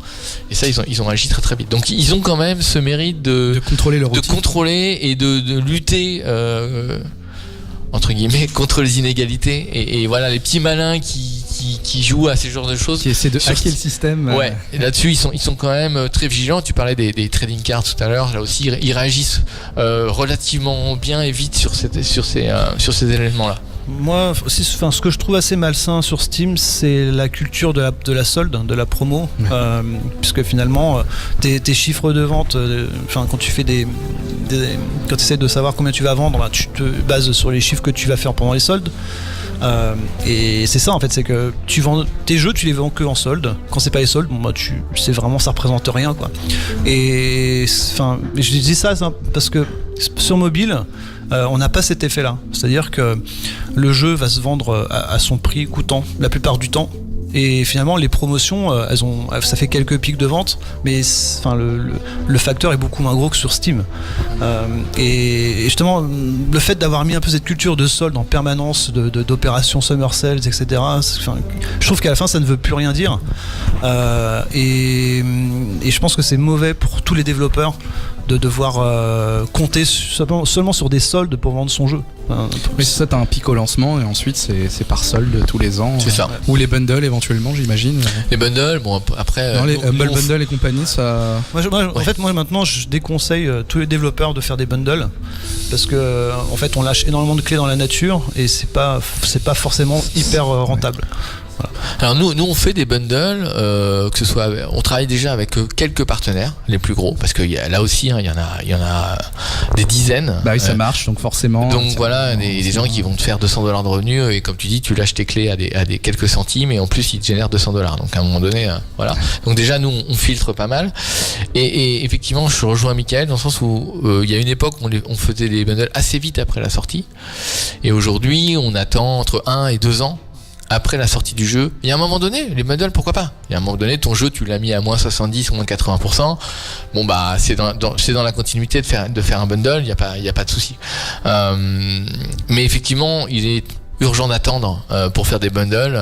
Et ça ils ont réagi très très vite. Donc ils ont quand même ce mérite de contrôler et de lutter entre guillemets contre les inégalités, et voilà les petits malins qui jouent à ces genres de choses, qui essaient de hacker le système. Ouais, et là-dessus ils sont quand même très vigilants. Tu parlais des trading cards tout à l'heure, là aussi ils réagissent relativement bien et vite sur ces éléments-là. Moi aussi, ce que je trouve assez malsain sur Steam, c'est la culture de la solde, de la promo, puisque finalement tes chiffres de vente, quand tu fais quand tu essaies de savoir combien tu vas vendre, tu te bases sur les chiffres que tu vas faire pendant les soldes. Et c'est ça en fait, c'est que tu vends tes jeux, tu les vends que en solde. Quand c'est pas les soldes, c'est vraiment, ça représente rien, quoi. Et je dis ça parce que sur mobile, on n'a pas cet effet-là. C'est-à-dire que le jeu va se vendre à son prix coûtant la plupart du temps. Et finalement, les promotions, ça fait quelques pics de vente, mais le facteur est beaucoup moins gros que sur Steam. Et justement, le fait d'avoir mis un peu cette culture de solde en permanence, d'opérations summer sales, etc., je trouve qu'à la fin, ça ne veut plus rien dire. Et je pense que c'est mauvais pour tous les développeurs de devoir compter seulement sur des soldes pour vendre son jeu. Mais c'est ça, t'as un pic au lancement et ensuite c'est par solde tous les ans. C'est ça. Ou les bundles éventuellement, j'imagine. Les bundles, bon après. Non, les Humble Bundle et compagnie, ça. En fait, moi maintenant, je déconseille tous les développeurs de faire des bundles, parce que en fait, on lâche énormément de clés dans la nature et c'est pas forcément hyper rentable. Voilà. Alors nous on fait des bundles, que ce soit, on travaille déjà avec quelques partenaires, les plus gros, parce que là aussi il y en a des dizaines. Bah oui, ça marche, donc forcément. Donc voilà, des gens qui vont te faire $200 de revenus, et comme tu dis, tu lâches tes clés à des quelques centimes, et en plus ils te génèrent $200. Donc à un moment donné, voilà. Donc déjà nous on filtre pas mal, et effectivement je rejoins Michael dans le sens où il y a une époque où on faisait des bundles assez vite après la sortie, et aujourd'hui on attend entre 1 et 2 ans après la sortie du jeu. Il y a un moment donné, les bundles, pourquoi pas. Il y a un moment donné, ton jeu, tu l'as mis à moins 70 ou moins 80%. Bon bah c'est dans la continuité de faire un bundle. Il y a pas de souci. Mais effectivement, il est urgent d'attendre pour faire des bundles.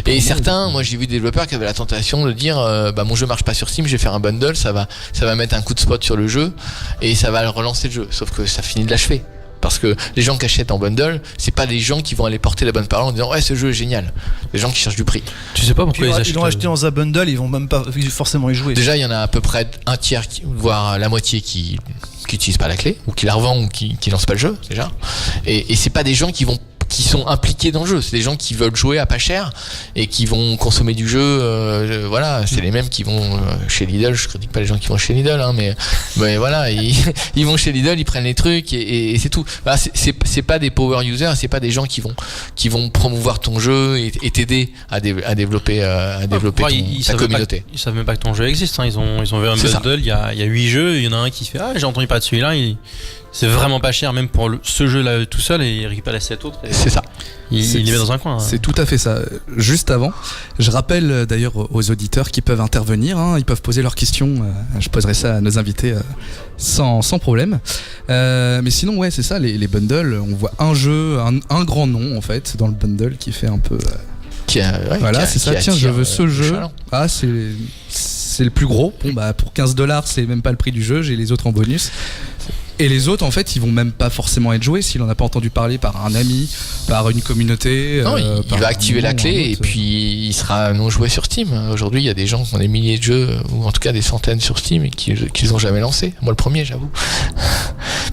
Et certains, moi j'ai vu des développeurs qui avaient la tentation de dire mon jeu marche pas sur Steam, je vais faire un bundle, ça va mettre un coup de spot sur le jeu et ça va relancer le jeu. Sauf que ça finit de l'achever. Parce que les gens qui achètent en bundle, c'est pas des gens qui vont aller porter la bonne parole en disant ouais, ce jeu est génial. Les gens qui cherchent du prix. Tu sais pas pourquoi Ils l'ont acheté dans un bundle, ils vont même pas forcément y jouer. Déjà, il y en a à peu près un tiers, voire la moitié qui utilisent pas la clé, ou qui la revend, ou qui lancent pas le jeu déjà. Et c'est pas des gens qui sont impliqués dans le jeu, c'est des gens qui veulent jouer à pas cher et qui vont consommer du jeu, voilà, c'est les mêmes qui vont chez Lidl. Je critique pas les gens qui vont chez Lidl, hein, mais voilà, ils vont chez Lidl, ils prennent les trucs et c'est tout. Voilà, c'est pas des power users, c'est pas des gens qui vont promouvoir ton jeu et t'aider à développer ta communauté. Ils savent même pas que ton jeu existe, hein. Ils ont vu un bundle, il y a 8 jeux, il y en a un qui fait j'ai entendu pas de celui-là, c'est vraiment pas cher même pour ce jeu-là tout seul, et il récupère les 7 autres. C'est ça. Il les met dans un coin. C'est tout à fait ça. Juste avant, je rappelle d'ailleurs aux auditeurs qui peuvent intervenir, hein, ils peuvent poser leurs questions. Je poserai ça à nos invités sans problème. Mais sinon, ouais, c'est ça, les bundles. On voit un jeu, un grand nom en fait dans le bundle qui fait un peu. Voilà, c'est ça. Tiens, je veux ce jeu. Ah, c'est le plus gros. Bon, bah pour $15, c'est même pas le prix du jeu. J'ai les autres en bonus. Et les autres, en fait, ils vont même pas forcément être joués s'il en a pas entendu parler par un ami, par une communauté. Non, il va activer la clé et puis il sera non joué sur Steam. Aujourd'hui, il y a des gens qui ont des milliers de jeux, ou en tout cas des centaines sur Steam, et qu'ils ont jamais lancé. Moi, le premier, j'avoue.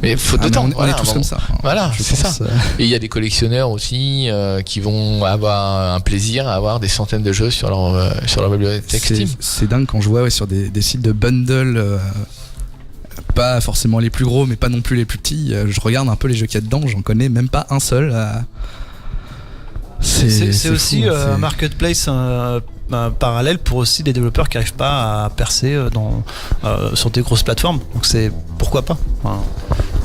Mais faute de temps. On est tous comme ça. Voilà, c'est ça. Et il y a des collectionneurs aussi qui vont avoir un plaisir à avoir des centaines de jeux sur leur bibliothèque Steam. C'est dingue quand je vois sur des sites de bundle. Pas forcément les plus gros, mais pas non plus les plus petits. Je regarde un peu les jeux qu'il y a dedans, j'en connais même pas un seul. C'est aussi un marketplace parallèle pour aussi des développeurs qui n'arrivent pas à percer sur des grosses plateformes. Donc c'est pourquoi pas. Enfin,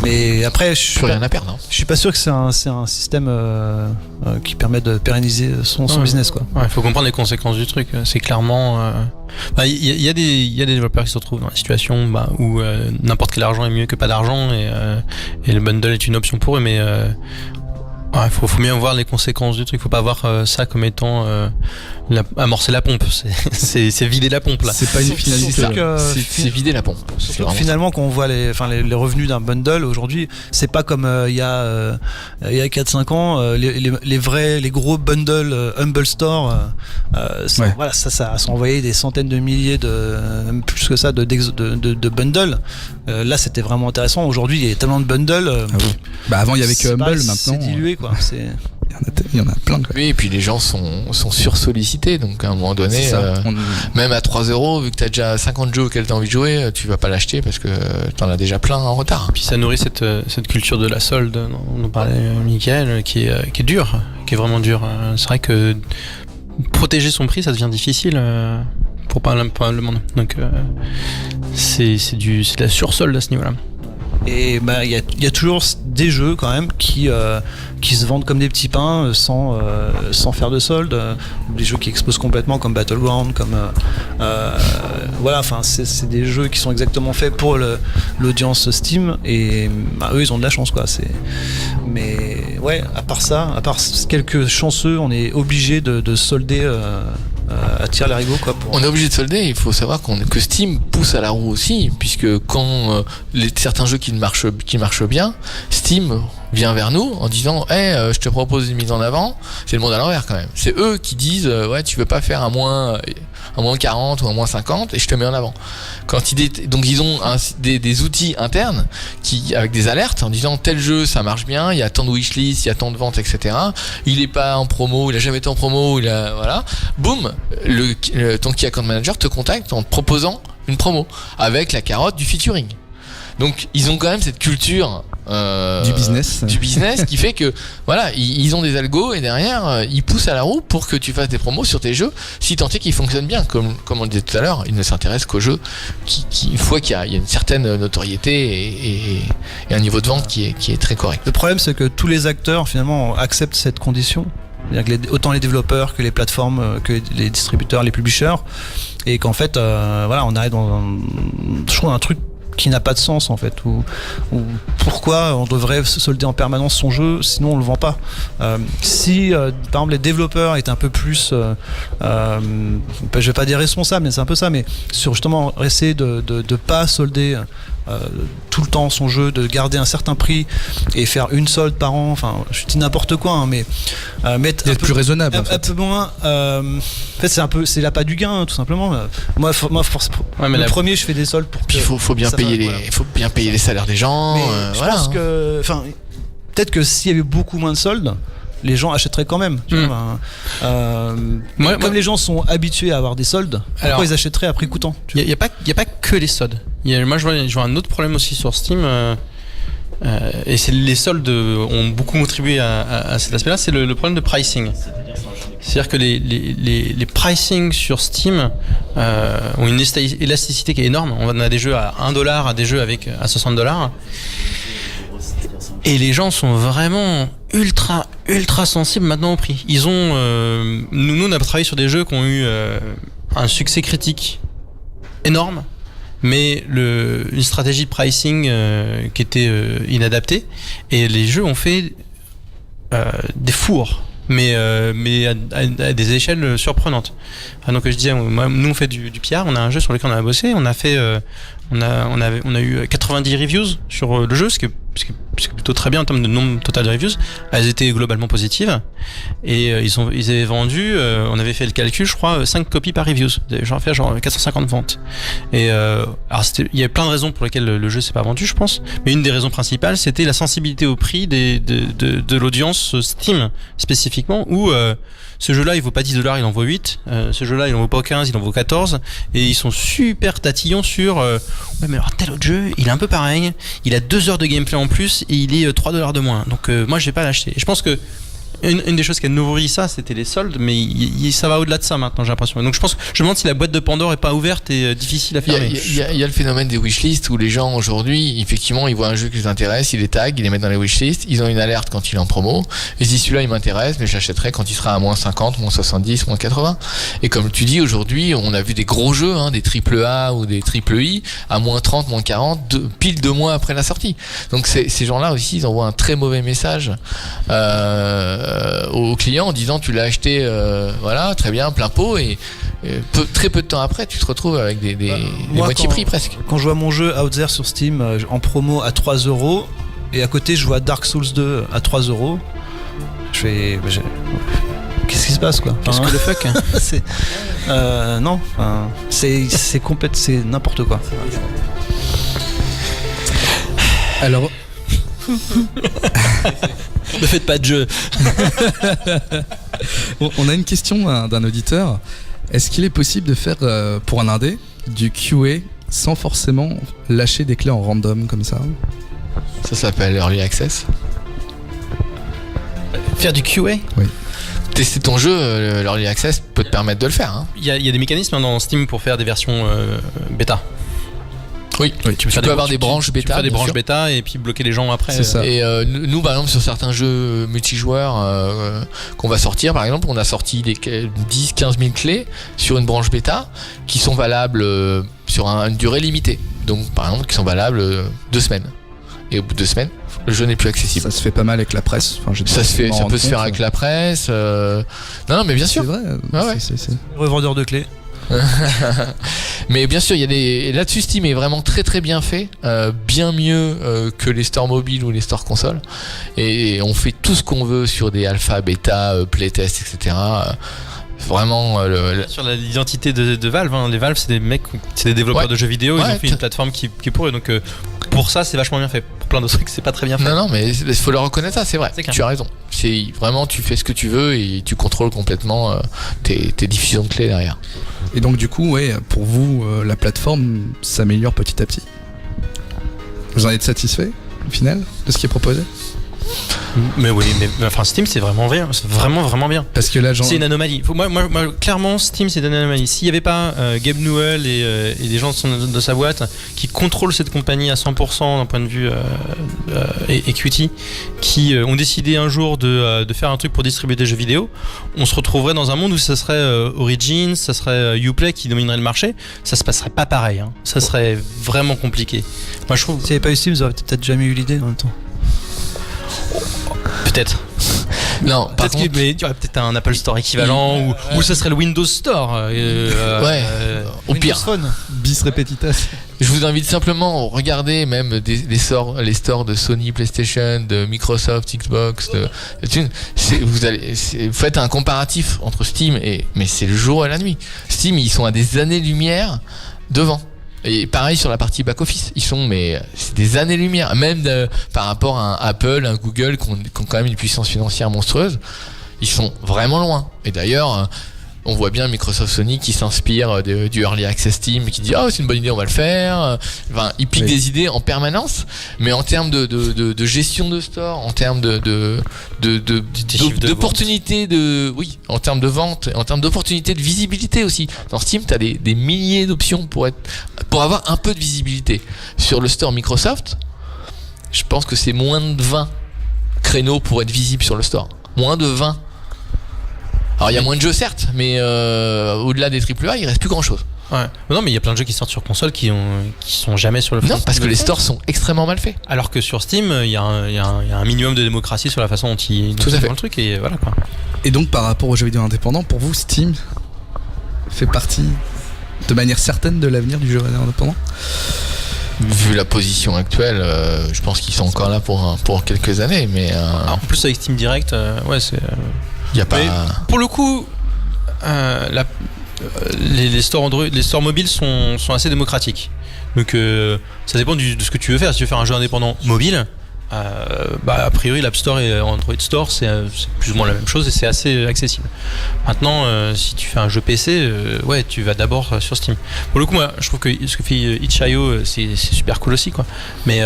mais après, je suis pas sûr que c'est un système qui permet de pérenniser son business, quoi. Il faut comprendre les conséquences du truc. C'est clairement. Il y a des développeurs qui se retrouvent dans la situation où n'importe quel argent est mieux que pas d'argent, et le bundle est une option pour eux, mais faut bien voir les conséquences du truc. Faut pas voir ça comme étant amorcer la pompe. C'est vider la pompe là. C'est pas une finalité. C'est vider la pompe. Finalement, quand on voit les revenus d'un bundle aujourd'hui, c'est pas comme il y a 4-5 ans, les gros bundles Humble Store. Voilà, ça a envoyé des centaines de milliers même plus que ça de bundles. Là, c'était vraiment intéressant. Aujourd'hui, il y a tellement de bundles. Avant, il y avait que Humble, maintenant. C'est dilué, quoi. Il y en a plein. Oui, et puis les gens sont sursollicités, donc à un moment donné, même à 3€, vu que t'as déjà 50 jeux auxquels t'as envie de jouer, tu vas pas l'acheter parce que t'en as déjà plein en retard. Puis ça nourrit cette culture de la solde dont parlait Mickaël, qui est dure, qui est vraiment dure. C'est vrai que protéger son prix, ça devient difficile pour pas le monde. Donc c'est de la sursolde à ce niveau-là. Et il y a toujours des jeux quand même qui se vendent comme des petits pains sans faire de solde, des jeux qui explosent complètement comme Battleground, comme voilà, enfin c'est des jeux qui sont exactement faits pour l'audience Steam, et eux ils ont de la chance, quoi. Mais ouais, à part quelques chanceux, on est obligé de solder à tir l'arigot, quoi. On est obligé de solder. Il faut savoir que Steam pousse à la roue aussi, puisque quand certains jeux qui marchent bien, Steam vient vers nous en disant je te propose une mise en avant. C'est le monde à l'envers quand même. C'est eux qui disent tu veux pas faire un moins 40 ou un moins 50 et je te mets en avant. Donc ils ont des outils internes avec des alertes en disant tel jeu ça marche bien, il y a tant de wishlist, il y a tant de ventes, etc. Il est pas en promo, il a jamais été en promo, voilà. Boum, ton key account manager te contacte en te proposant une promo avec la carotte du featuring. Donc ils ont quand même cette culture du business qui fait que voilà, ils ont des algos et derrière ils poussent à la roue pour que tu fasses des promos sur tes jeux, si tant est qu'ils fonctionnent bien. Comme on le disait tout à l'heure, ils ne s'intéressent qu'aux jeux qui une fois qu'il y a une certaine notoriété et un niveau de vente qui est très correct. Le problème, c'est que tous les acteurs finalement acceptent cette condition. C'est-à-dire que autant les développeurs que les plateformes, que les distributeurs, les publishers, et qu'en fait on arrive dans un truc qui n'a pas de sens, en fait, ou pourquoi on devrait solder en permanence son jeu, sinon on le vend pas. Si par exemple les développeurs étaient un peu plus je vais pas dire responsables, mais c'est un peu ça, mais sur justement essayer de pas solder tout le temps son jeu, de garder un certain prix et faire une solde par an. Enfin, je dis n'importe quoi, hein, mais mettre D'être plus raisonnable. En un fait. peu moins. En fait, c'est l'appât du gain, hein, tout simplement. Moi, le premier, je fais des soldes pour. Puis il faut bien ça payer va, voilà. il faut bien payer les salaires des gens. Mais je voilà, pense hein. que, enfin, peut-être que s'il y avait beaucoup moins de soldes, les gens achèteraient quand même. Tu vois, comme les gens sont habitués à avoir des soldes, pourquoi ils achèteraient à prix coûtant? Il n'y a pas que les soldes. Moi, je vois un autre problème aussi sur Steam. Et c'est les soldes ont beaucoup contribué à cet aspect-là, c'est le problème de pricing. C'est-à-dire que les pricing sur Steam ont une élasticité qui est énorme. On a des jeux à $1, à des jeux à $60. Et les gens sont vraiment ultra sensibles maintenant au prix. Ils ont, nous on a travaillé sur des jeux qui ont eu un succès critique énorme, mais une stratégie de pricing qui était inadaptée, et les jeux ont fait des fours, mais à des échelles surprenantes. Donc je disais, nous on fait du PR, on a un jeu sur lequel on a bossé, on a fait on a eu 90 reviews sur le jeu, ce qui est plutôt très bien en termes de nombre total de reviews. Elles étaient globalement positives, et ils avaient vendu, on avait fait le calcul, je crois, 5 copies par reviews. Genre 450 ventes. Et alors il y avait plein de raisons pour lesquelles le jeu s'est pas vendu, je pense, mais une des raisons principales, c'était la sensibilité au prix de l'audience Steam spécifiquement, où ce jeu-là il vaut pas $10, il en vaut 8, ce jeu-là il en vaut pas 15, il en vaut 14, et ils sont super tatillons sur ouais, mais alors tel autre jeu il est un peu pareil, il a 2 heures de gameplay en plus et il est $3 de moins, donc moi je vais pas l'acheter. Et je pense que une des choses qui a nourri ça, c'était les soldes, mais ça va au-delà de ça maintenant, j'ai l'impression. Donc je me demande si la boîte de Pandore est pas ouverte et difficile à fermer. Il y a le phénomène des wishlists où les gens aujourd'hui, effectivement, ils voient un jeu qui les intéresse, ils les taguent, ils les mettent dans les wishlists, ils ont une alerte quand il est en promo, et si celui-là il m'intéresse, mais je l'achèterai quand il sera à -50, -70, -80. Et comme tu dis, aujourd'hui, on a vu des gros jeux, hein, des AAA ou des III à -30, -40, pile 2 mois après la sortie. Donc ces gens-là aussi, ils envoient un très mauvais message aux clients en disant tu l'as acheté voilà, très bien, plein pot, et très peu de temps après tu te retrouves avec des moitié prix presque. Quand je vois mon jeu Out There sur Steam en promo à 3€, et à côté je vois Dark Souls 2 à 3€, je fais qu'est-ce qui se passe, quoi? Qu'est-ce que le fuck? C'est non, c'est complète, c'est n'importe quoi. Alors Ne faites pas de jeu. on a une question d'un auditeur. Est-ce qu'il est possible de faire pour un indé du QA sans forcément lâcher des clés en random comme ça? Ça s'appelle Early Access. Faire du QA? Oui. Tester ton jeu, l'Early Access peut te permettre de le faire, hein. Il y a des mécanismes dans Steam pour faire des versions bêta. Oui, tu peux avoir des branches bêta. Tu peux faire des bien branches sûr. bêta et puis bloquer les gens après. C'est ça. Et nous, par exemple, sur certains jeux multijoueurs qu'on va sortir, par exemple, on a sorti des 10-15 000 clés sur une branche bêta qui sont valables sur une durée limitée. Donc, par exemple, qui sont valables 2 semaines. Et au bout de 2 semaines, le jeu n'est plus accessible. Ça se fait pas mal avec la presse. Enfin, Ça peut se faire avec la presse. Non, mais bien sûr. C'est vrai. Ah ouais. C'est- Revendeur de clés. Mais bien sûr, il y a des là-dessus, Steam est vraiment très très bien fait, bien mieux que les stores mobiles ou les stores consoles, et on fait tout ce qu'on veut sur des alpha, bêta, playtest, etc. Vraiment Sur l'identité de Valve, hein. Les Valve c'est des mecs, c'est des développeurs Ouais. de jeux vidéo, ils Ouais, ont fait une plateforme qui est pour eux, donc pour ça c'est vachement bien fait. Pour plein d'autres trucs c'est pas très bien fait. non, mais il faut le reconnaître, ça c'est vrai. C'est clair. Tu as raison. C'est vraiment, tu fais ce que tu veux et tu contrôles complètement tes diffusions de clés derrière. Et donc du coup, ouais, pour vous, la plateforme s'améliore petit à petit. Vous en êtes satisfait au final de ce qui est proposé? Mais oui, mais enfin Steam c'est vraiment bien, c'est vraiment bien. Parce que là, C'est une anomalie. Moi, clairement, Steam, c'est une anomalie. S'il n'y avait pas Gabe Newell et les gens de sa boîte qui contrôlent cette compagnie à 100% d'un point de vue equity, qui ont décidé un jour de faire un truc pour distribuer des jeux vidéo, on se retrouverait dans un monde où ça serait Origins, ça serait Uplay qui dominerait le marché. Ça se passerait pas pareil, hein. Ça serait vraiment compliqué. Moi, je trouve. S'il n'y avait pas eu Steam, vous auriez peut-être jamais eu l'idée en même temps. Peut-être. Non, par Peut-être contre, mais il y aurait peut-être un Apple Store équivalent ou ce serait le Windows Store. au pire. Windows Phone. Bis repetitas. Je vous invite simplement à regarder même les stores de Sony, PlayStation, de Microsoft, Xbox, vous faites un comparatif entre Steam mais c'est le jour et la nuit. Steam, ils sont à des années-lumière devant. Et pareil sur la partie back-office, c'est des années-lumière, même par rapport à un Apple, un Google qui ont quand même une puissance financière monstrueuse, ils sont vraiment loin. Et d'ailleurs, on voit bien Microsoft, Sony qui s'inspire du Early Access Team, qui dit c'est une bonne idée, on va le faire. Enfin, ils piquent des idées en permanence, mais en termes de gestion de store, en termes d'opportunités en termes de vente, en termes d'opportunités de visibilité aussi. Dans Steam, tu as des milliers d'options pour avoir un peu de visibilité. Sur le store Microsoft, je pense que c'est moins de 20 créneaux pour être visible sur le store. Moins de 20. Alors il y a moins de jeux certes, mais au-delà des AAA, il reste plus grand chose. Ouais. Non, mais il y a plein de jeux qui sortent sur console qui sont jamais sur le. Non, parce que les stores sont extrêmement mal faits. Alors que sur Steam, il y a un minimum de démocratie sur la façon dont ils font le truc et voilà quoi. Et donc par rapport aux jeux vidéo indépendants, pour vous, Steam fait partie de manière certaine de l'avenir du jeu vidéo indépendant? Vu la position actuelle, je pense qu'ils sont encore là pour quelques années, mais. En plus avec Steam Direct, c'est. Y a pas. Mais pour le coup, les stores Android, les stores mobiles sont assez démocratiques. Donc ça dépend de ce que tu veux faire. Si tu veux faire un jeu indépendant mobile, a priori l'App Store et Android Store c'est plus ou moins la même chose et c'est assez accessible. Maintenant, si tu fais un jeu PC, tu vas d'abord sur Steam. Pour le coup, moi, je trouve que ce que fait itch.io c'est super cool aussi, quoi. Mais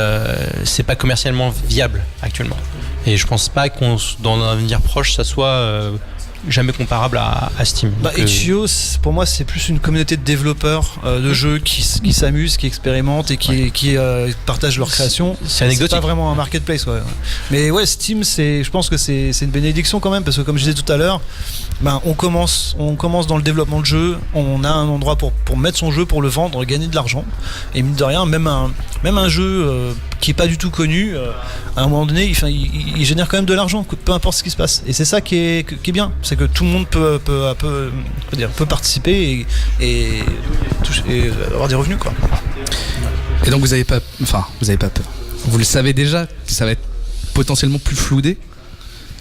c'est pas commercialement viable actuellement. Et je pense pas dans un avenir proche, ça soit jamais comparable à Steam. itch.io, pour moi, c'est plus une communauté de développeurs de jeux qui s'amusent, qui expérimentent et qui partagent leurs créations. C'est anecdotique. C'est pas vraiment un marketplace, Mais Steam, je pense que c'est une bénédiction quand même, parce que comme je disais tout à l'heure, on commence dans le développement de jeu, on a un endroit pour mettre son jeu, pour le vendre, gagner de l'argent. Et mine de rien, même un jeu qui est pas du tout connu, à un moment donné, il génère quand même de l'argent, peu importe ce qui se passe. Et c'est ça qui est bien, c'est que tout le monde peut participer et avoir des revenus, quoi. Et donc vous avez pas peur. Vous le savez déjà que ça va être potentiellement plus floudé.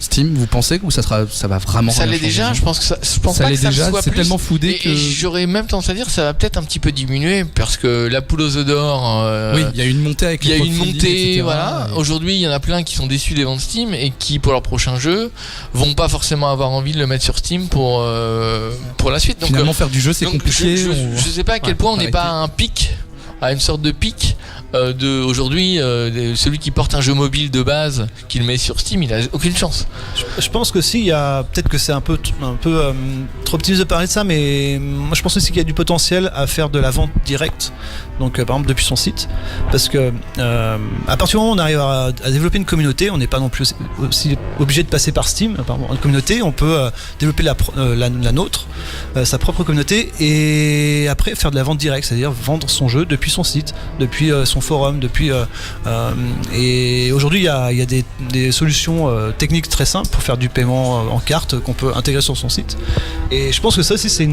Steam, vous pensez que ça va vraiment ça l'est déjà, je pense pas que ça le soit c'est plus. tellement floudé que j'aurais même tendance à dire que ça va peut-être un petit peu diminuer parce que la poule aux œufs d'or, il y a une montée avec les etc. Voilà. Aujourd'hui, il y en a plein qui sont déçus des ventes Steam et qui pour leur prochain jeu vont pas forcément avoir envie de le mettre sur Steam pour la suite. Donc finalement faire du jeu c'est compliqué. Je sais pas à quel point on n'est pas à un pic, à une sorte de pic aujourd'hui, celui qui porte un jeu mobile de base, qui le met sur Steam, il a aucune chance. Je pense que si, peut-être que c'est un peu trop optimiste de parler de ça, mais moi je pense aussi qu'il y a du potentiel à faire de la vente directe, donc par exemple depuis son site, parce que à partir du moment où on arrive à développer une communauté, on n'est pas non plus aussi obligé de passer par Steam. Une communauté, on peut développer la nôtre, sa propre communauté, et après faire de la vente directe, c'est-à-dire vendre son jeu depuis son site, depuis son forum, et aujourd'hui il y a des solutions techniques très simples pour faire du paiement en carte qu'on peut intégrer sur son site, et je pense que ça aussi c'est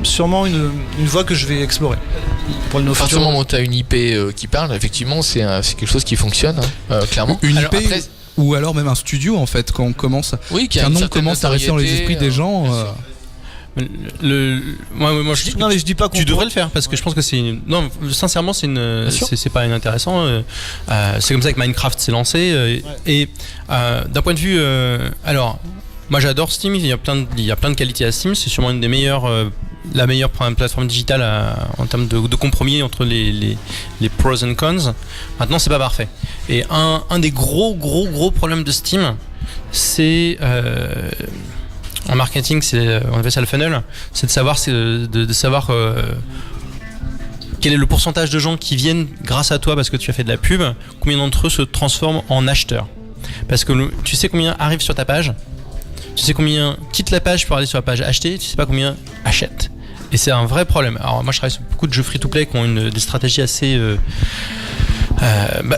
sûrement une voie que je vais explorer pour le À partir du moment où tu as une IP qui parle, effectivement c'est quelque chose qui fonctionne, clairement. Une IP ou alors même un studio en fait, quand on commence, qu'un nom commence à rester dans les esprits des gens. Moi je dis pas qu'on tu devrais le faire parce que je pense que sincèrement c'est pas inintéressant. C'est comme ça que Minecraft s'est lancé et d'un point de vue alors moi j'adore Steam, il y a plein de qualités à Steam, c'est sûrement une des meilleures la meilleure plateforme digitale en termes de compromis entre les pros and cons. Maintenant c'est pas parfait et un des gros problèmes de Steam c'est en marketing, on appelle ça le funnel, c'est de savoir quel est le pourcentage de gens qui viennent grâce à toi parce que tu as fait de la pub, combien d'entre eux se transforment en acheteurs. Parce que tu sais combien arrivent sur ta page, tu sais combien quittent la page pour aller sur la page acheter, tu sais pas combien achètent. Et c'est un vrai problème. Alors moi je travaille sur beaucoup de jeux free-to-play qui ont des stratégies assez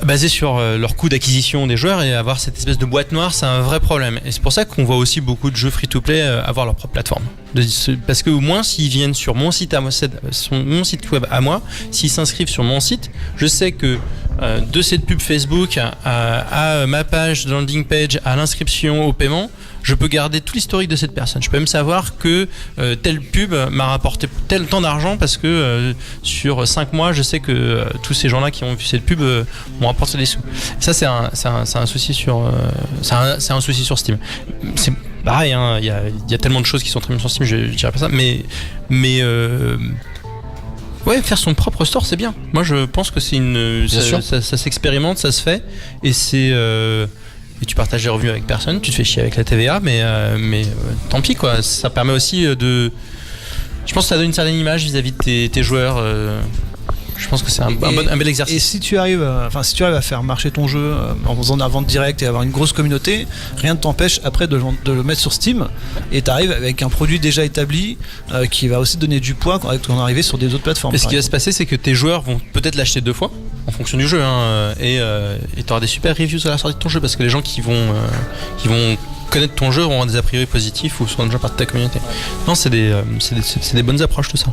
basé sur leur coût d'acquisition des joueurs, et avoir cette espèce de boîte noire, c'est un vrai problème. Et c'est pour ça qu'on voit aussi beaucoup de jeux free-to-play avoir leur propre plateforme. Parce que au moins, s'ils viennent sur mon site à moi, mon site web à moi, s'ils s'inscrivent sur mon site, je sais que de cette pub Facebook à ma page de landing page, à l'inscription au paiement, je peux garder tout l'historique de cette personne. Je peux même savoir que telle pub m'a rapporté tel temps d'argent parce que sur 5 mois, je sais que tous ces gens-là qui ont vu cette pub m'ont rapporté des sous. Ça, c'est un souci sur c'est un souci sur Steam. C'est pareil, hein, il y a tellement de choses qui sont très bien sur Steam, je dirais pas ça, mais ouais, faire son propre store, c'est bien. Moi, je pense que c'est ça s'expérimente, ça se fait, et c'est et tu partages les revenus avec personne, tu te fais chier avec la TVA, mais tant pis quoi. Ça permet aussi je pense que ça donne une certaine image vis-à-vis de tes joueurs. Je pense que c'est un bel exercice. Et si tu arrives à faire marcher ton jeu en faisant de la vente directe et avoir une grosse communauté, rien ne t'empêche après de le mettre sur Steam, et tu arrives avec un produit déjà établi qui va aussi donner du poids quand on est arrivé sur des autres plateformes. Et ce qui va se passer, c'est que tes joueurs vont peut-être l'acheter 2 fois en fonction du jeu, hein, et tu auras des super reviews à la sortie de ton jeu, parce que les gens qui vont connaître ton jeu auront des a priori positifs ou seront déjà partie de ta communauté. Non, c'est des bonnes approches, tout ça.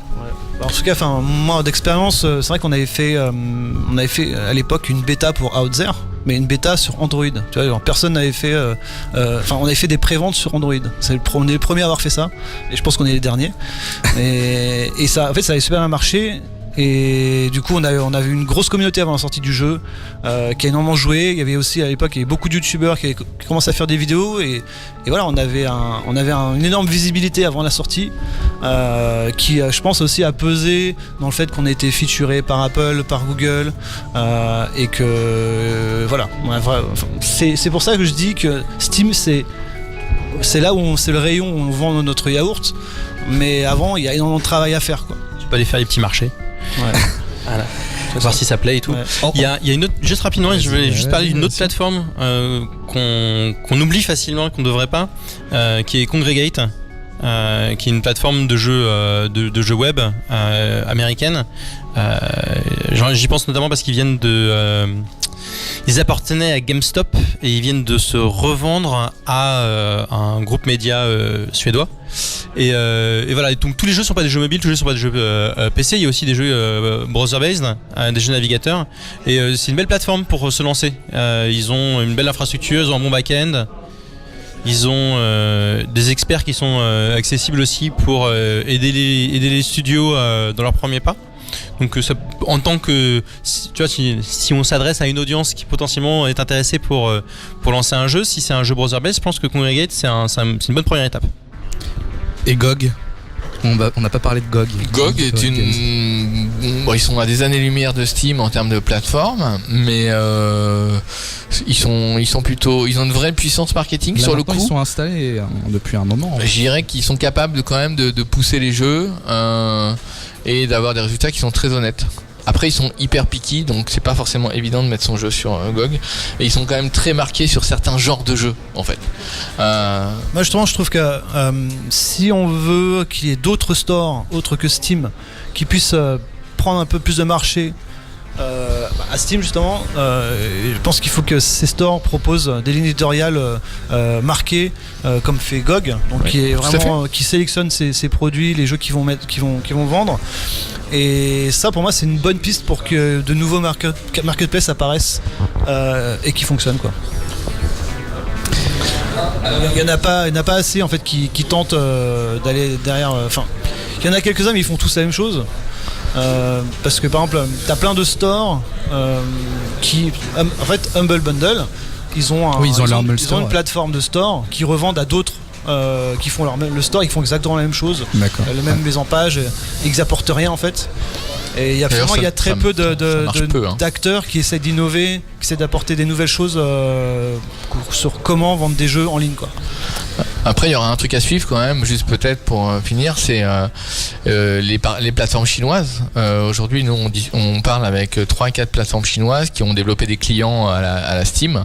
En tout cas, moi d'expérience, c'est vrai qu'on avait fait à l'époque une bêta pour Out There, mais une bêta sur Android. Tu vois, genre, personne n'avait fait. On avait fait des préventes sur Android. On est les premiers à avoir fait ça, et je pense qu'on est les derniers. Et ça, en fait, ça avait super bien marché. Et du coup, on avait une grosse communauté avant la sortie du jeu qui a énormément joué. Il y avait aussi à l'époque beaucoup de youtubeurs qui commençaient à faire des vidéos, et voilà, on avait une énorme visibilité avant la sortie qui, je pense, aussi a pesé dans le fait qu'on a été featuré par Apple, par Google, et que voilà. C'est pour ça que je dis que Steam, c'est là où c'est le rayon où on vend notre yaourt, mais avant il y a énormément de travail à faire, quoi. Tu peux aller faire les petits marchés. Ouais. Voilà. Voir si ça plaît et tout. Ouais. Il y a une autre, juste rapidement, je voulais juste parler d'une autre plateforme qu'on oublie facilement, qu'on devrait pas, qui est Kongregate, qui est une plateforme de jeux web américaine. J'y pense notamment parce qu'ils viennent ils appartenaient à GameStop, et ils viennent de se revendre à un groupe média suédois. Et voilà, donc tous les jeux sont pas des jeux mobiles, tous les jeux sont pas des jeux PC, il y a aussi des jeux browser-based, des jeux navigateurs, et c'est une belle plateforme pour se lancer. Ils ont une belle infrastructure, ils ont un bon back-end, ils ont des experts qui sont accessibles aussi pour aider les studios dans leurs premiers pas. Donc en tant que, tu vois, si on s'adresse à une audience qui potentiellement est intéressée pour lancer un jeu, si c'est un jeu browser-based, je pense que Kongregate c'est une bonne première étape. Et GOG, on n'a pas parlé de GOG. GOG est ils sont à des années-lumière de Steam en termes de plateforme, mais ils ont une vraie puissance marketing. Là, sur le coup. Ils sont installés depuis un moment. Je dirais qu'ils sont capables quand même de pousser les jeux et d'avoir des résultats qui sont très honnêtes. Après, ils sont hyper picky, donc c'est pas forcément évident de mettre son jeu sur GOG. Et ils sont quand même très marqués sur certains genres de jeux, en fait. Moi, justement, je trouve que si on veut qu'il y ait d'autres stores autres que Steam qui puissent prendre un peu plus de marché à Steam, justement, je pense qu'il faut que ces stores proposent des lignes éditoriales marquées, comme fait GOG, donc oui, qui sélectionne ses produits, les jeux qu'ils vont vendre. Et ça, pour moi, c'est une bonne piste pour que de nouveaux marketplaces apparaissent et qui fonctionnent, quoi. Il n'y en a pas assez en fait qui tentent d'aller derrière. Il y en a quelques-uns, mais ils font tous la même chose. Parce que par exemple, t'as plein de stores qui, en fait, Humble Bundle, ils ont une plateforme de store qui revendent à d'autres. Qui font le store, ils font exactement la même chose, le même mise en page, ils apportent rien en fait. Et il y a très peu d'acteurs qui essaient d'innover, qui essaient d'apporter des nouvelles choses sur comment vendre des jeux en ligne, quoi. Après, il y aura un truc à suivre quand même, juste peut-être pour finir, c'est les plateformes chinoises. Aujourd'hui, nous, on parle avec 3-4 plateformes chinoises qui ont développé des clients à la Steam,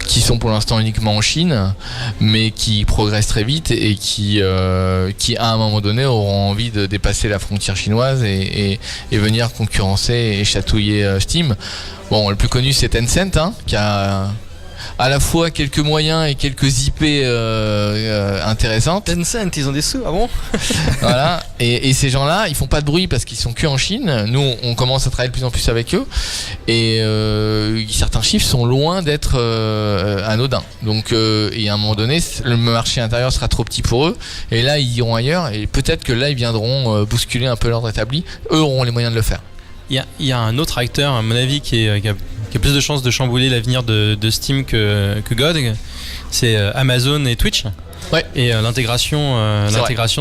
qui sont pour l'instant uniquement en Chine, mais qui progressent très vite et qui à un moment donné, auront envie de dépasser la frontière chinoise et et venir concurrencer et chatouiller Steam. Bon, le plus connu c'est Tencent, qui a à la fois quelques moyens et quelques IP intéressantes. Tencent, ils ont des sous, ah bon? Voilà. Et ces gens-là, ils font pas de bruit parce qu'ils sont que en Chine. Nous, on commence à travailler de plus en plus avec eux. Et certains chiffres sont loin d'être anodins. Donc, et à un moment donné, le marché intérieur sera trop petit pour eux. Et là, ils iront ailleurs. Et peut-être que là, ils viendront bousculer un peu l'ordre établi. Eux auront les moyens de le faire. Il y a un autre acteur, à mon avis, qui a plus de chances de chambouler l'avenir de Steam que GOG. C'est Amazon et Twitch. Ouais. Et l'intégration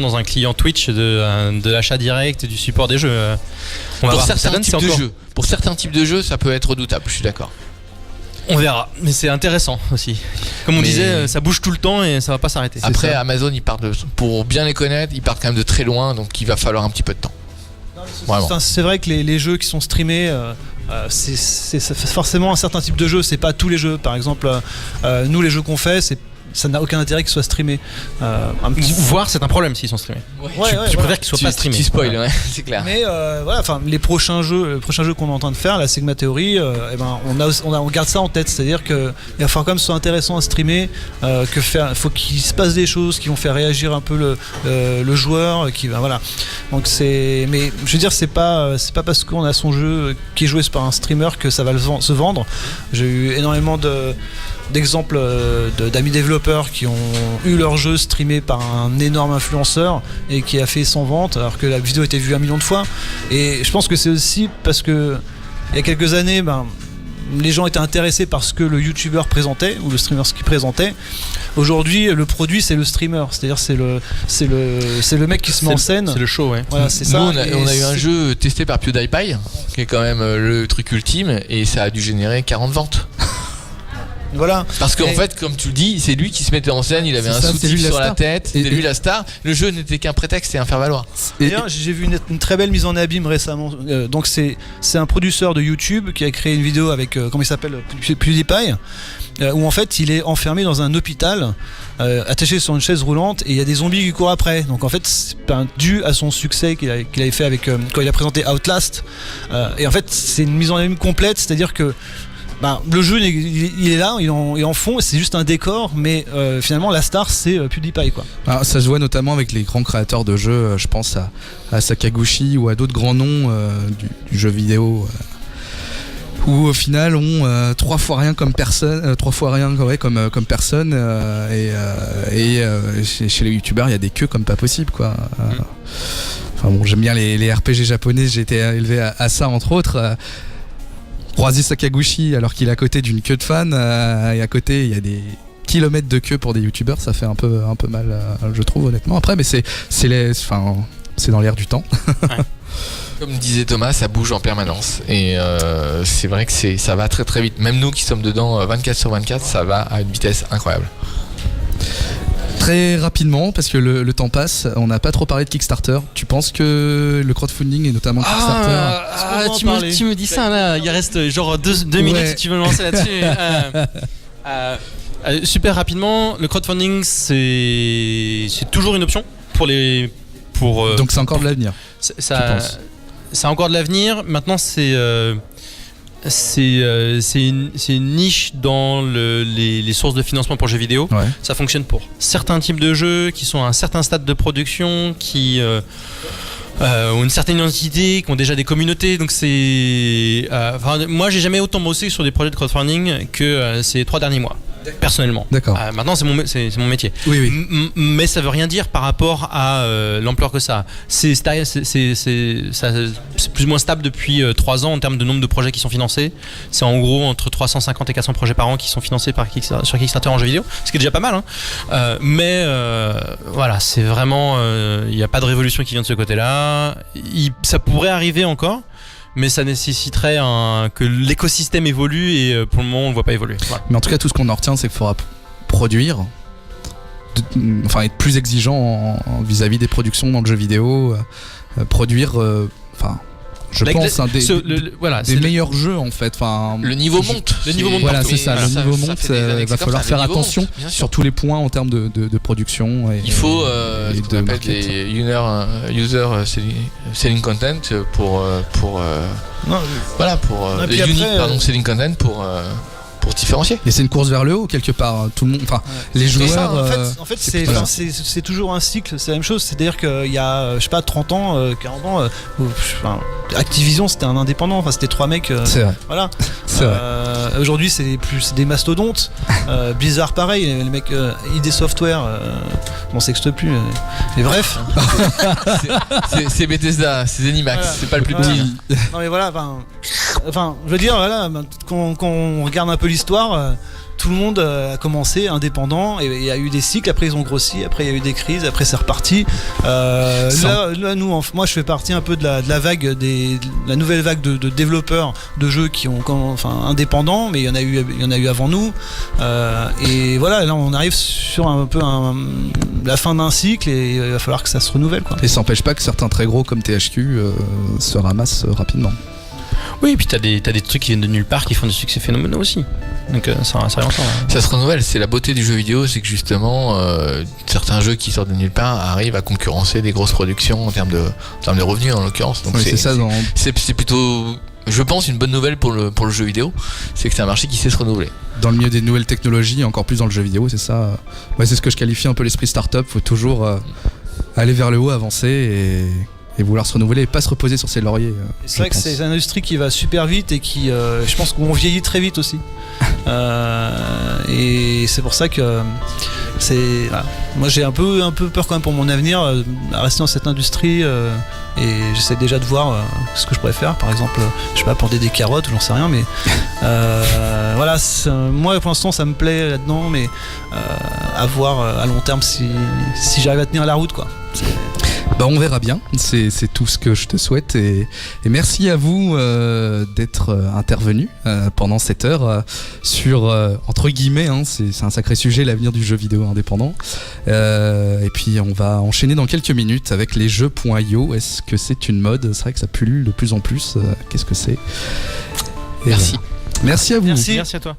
dans un client Twitch de l'achat direct et du support des jeux. Pour certains types de jeux, ça peut être redoutable, je suis d'accord. On verra, mais c'est intéressant aussi. Comme on disait, ça bouge tout le temps et ça va pas s'arrêter. Après, Amazon, pour bien les connaître, ils partent quand même de très loin, donc il va falloir un petit peu de temps. C'est vrai que les jeux qui sont streamés, c'est forcément un certain type de jeu, c'est pas tous les jeux. Par exemple, nous les jeux qu'on fait, ça n'a aucun intérêt qu'ils soient streamés. Voire c'est un problème s'ils sont streamés. Tu préfères qu'ils soient pas streamés. Tu spoil, ouais, c'est clair. Mais voilà, enfin le prochain jeu qu'on est en train de faire, la Sigma Theory, on garde ça en tête, c'est-à-dire que il va falloir quand même que ce soit intéressant à streamer, faut qu'il se passe des choses qui vont faire réagir un peu le joueur, voilà. Donc mais je veux dire, c'est pas parce qu'on a son jeu qui est joué par un streamer que ça va se vendre. J'ai eu énormément d'exemples d'amis développeurs qui ont eu leur jeu streamé par un énorme influenceur et qui a fait 100 ventes alors que la vidéo a été vue 1 million de fois. Et je pense que c'est aussi parce que il y a quelques années, les gens étaient intéressés par ce que le youtubeur présentait ou le streamer ce qu'il présentait. Aujourd'hui, le produit c'est le streamer, c'est-à-dire c'est le mec qui se met en scène. C'est le show, ouais. Voilà, c'est ça. Nous, on a eu un jeu testé par PewDiePie qui est quand même le truc ultime et ça a dû générer 40 ventes. Voilà. Parce qu'en fait, comme tu le dis, c'est lui qui se mettait en scène, il avait un soutif sur la tête, c'était lui la star. Le jeu n'était qu'un prétexte et un faire-valoir. D'ailleurs, j'ai vu une très belle mise en abîme récemment. Donc c'est un producteur de YouTube qui a créé une vidéo avec, comment il s'appelle, PewDiePie, où en fait il est enfermé dans un hôpital, attaché sur une chaise roulante, et il y a des zombies qui courent après. Donc en fait, c'est dû à son succès qu'il avait fait avec quand il a présenté Outlast. Et en fait, c'est une mise en abîme complète, c'est-à-dire que le jeu il est là, il est en fond, c'est juste un décor, mais finalement la star c'est PewDiePie, quoi. Alors, ça se voit notamment avec les grands créateurs de jeux, je pense à Sakaguchi ou à d'autres grands noms du jeu vidéo, où au final ont 3 fois rien comme personne, comme personne, et chez les youtubeurs il y a des queues comme pas possible, quoi. Enfin bon, j'aime bien les RPG japonais, j'ai été élevé à ça entre autres. Croiser Sakaguchi alors qu'il est à côté d'une queue de fans, et à côté il y a des kilomètres de queue pour des youtubeurs, ça fait un peu mal, je trouve, honnêtement. Après, mais c'est dans l'air du temps. Ouais. Comme disait Thomas, ça bouge en permanence et c'est vrai que ça va très très vite. Même nous qui sommes dedans 24/24, ça va à une vitesse incroyable. Très rapidement, parce que le temps passe, on n'a pas trop parlé de Kickstarter. Tu penses que le crowdfunding et notamment Kickstarter... Tu me dis ça là, il reste genre 2 minutes si tu veux me lancer là-dessus. Super rapidement, le crowdfunding c'est toujours une option donc c'est encore de l'avenir. C'est encore de l'avenir. Maintenant c'est une niche dans les sources de financement pour jeux vidéo. Ouais. Ça fonctionne pour certains types de jeux qui sont à un certain stade de production, qui ont une certaine identité, qui ont déjà des communautés. Donc moi j'ai jamais autant bossé sur des projets de crowdfunding que ces 3 derniers mois. Personnellement. D'accord. Maintenant c'est mon métier. Oui. Mais ça veut rien dire par rapport à l'ampleur que ça a. C'est plus ou moins stable depuis 3 ans en termes de nombre de projets qui sont financés. C'est en gros entre 350 et 400 projets par an qui sont financés sur Kickstarter en jeu vidéo, ce qui est déjà pas mal, hein. Mais voilà, c'est vraiment il n'y a pas de révolution qui vient de ce côté-là. Ça pourrait arriver encore, mais ça nécessiterait que l'écosystème évolue, et pour le moment on ne voit pas évoluer. Voilà. Mais en tout cas, tout ce qu'on en retient, c'est qu'il faudra produire, être plus exigeant vis-à-vis des productions dans le jeu vidéo, produire je pense, un des c'est meilleurs jeux en fait. Enfin, Le niveau monte. Le niveau monte voilà, partout. c'est ça. Le niveau monte. Il va falloir faire attention sur tous les points en termes de production. Et, il faut et ce qu'on appelle des user selling content pour Non, des puis unique après, selling content pour différencier. Et c'est une course vers le haut quelque part. Tout le monde, enfin, les c'est joueurs. ça, en fait, c'est toujours un cycle, c'est la même chose. C'est-à-dire qu'il y a, je sais pas, 30 ans, 40 ans, Activision c'était un indépendant, enfin c'était 3 mecs. C'est vrai. Voilà. C'est vrai. Aujourd'hui c'est des mastodontes. Blizzard pareil, les mecs ID Software, on sexte plus. Mais bref. C'est Bethesda, c'est Zenimax, Voilà. c'est pas le plus Voilà. petit. Non mais voilà, enfin, je veux dire, voilà, quand on regarde un peu l'histoire, tout le monde a commencé indépendant et il y a eu des cycles, après ils ont grossi, après il y a eu des crises, après c'est reparti. Là, nous, moi je fais partie un peu de la vague de la nouvelle vague de développeurs de jeux qui ont indépendants, mais il y en a eu avant nous. Et voilà, là on arrive sur un peu la fin d'un cycle et il va falloir que ça se renouvelle, quoi. Et ça n'empêche pas que certains très gros comme THQ se ramassent rapidement. Oui, et puis t'as des trucs qui viennent de nulle part qui font des succès phénoménaux aussi. Donc ça arrive encore. Ça se renouvelle, c'est la beauté du jeu vidéo, c'est que justement certains jeux qui sortent de nulle part arrivent à concurrencer des grosses productions en termes de revenus en l'occurrence. Donc Oui, c'est ça. c'est plutôt, je pense, une bonne nouvelle pour le jeu vidéo, c'est que c'est un marché qui sait se renouveler. Dans le milieu des nouvelles technologies, encore plus dans le jeu vidéo, c'est ça. Ouais, c'est ce que je qualifie un peu l'esprit start-up. Faut toujours aller vers le haut, avancer et vouloir se renouveler et pas se reposer sur ses lauriers. C'est vrai que c'est une industrie qui va super vite et qui, je pense qu'on vieillit très vite aussi. Et c'est pour ça que voilà. Moi j'ai un peu peur quand même pour mon avenir à rester dans cette industrie et j'essaie déjà de voir ce que je pourrais faire, par exemple, je sais pas, planter des carottes ou j'en sais rien, mais voilà, moi pour l'instant ça me plaît là-dedans, mais à voir à long terme si j'arrive à tenir la route, quoi. Bah on verra bien, c'est tout ce que je te souhaite et merci à vous d'être intervenu pendant cette heure sur, entre guillemets, c'est un sacré sujet, l'avenir du jeu vidéo indépendant. Et puis on va enchaîner dans quelques minutes avec les jeux.io. Est-ce que c'est une mode? C'est vrai que ça pullule de plus en plus. Qu'est-ce que c'est? Merci. Merci à vous. Merci. Merci à toi.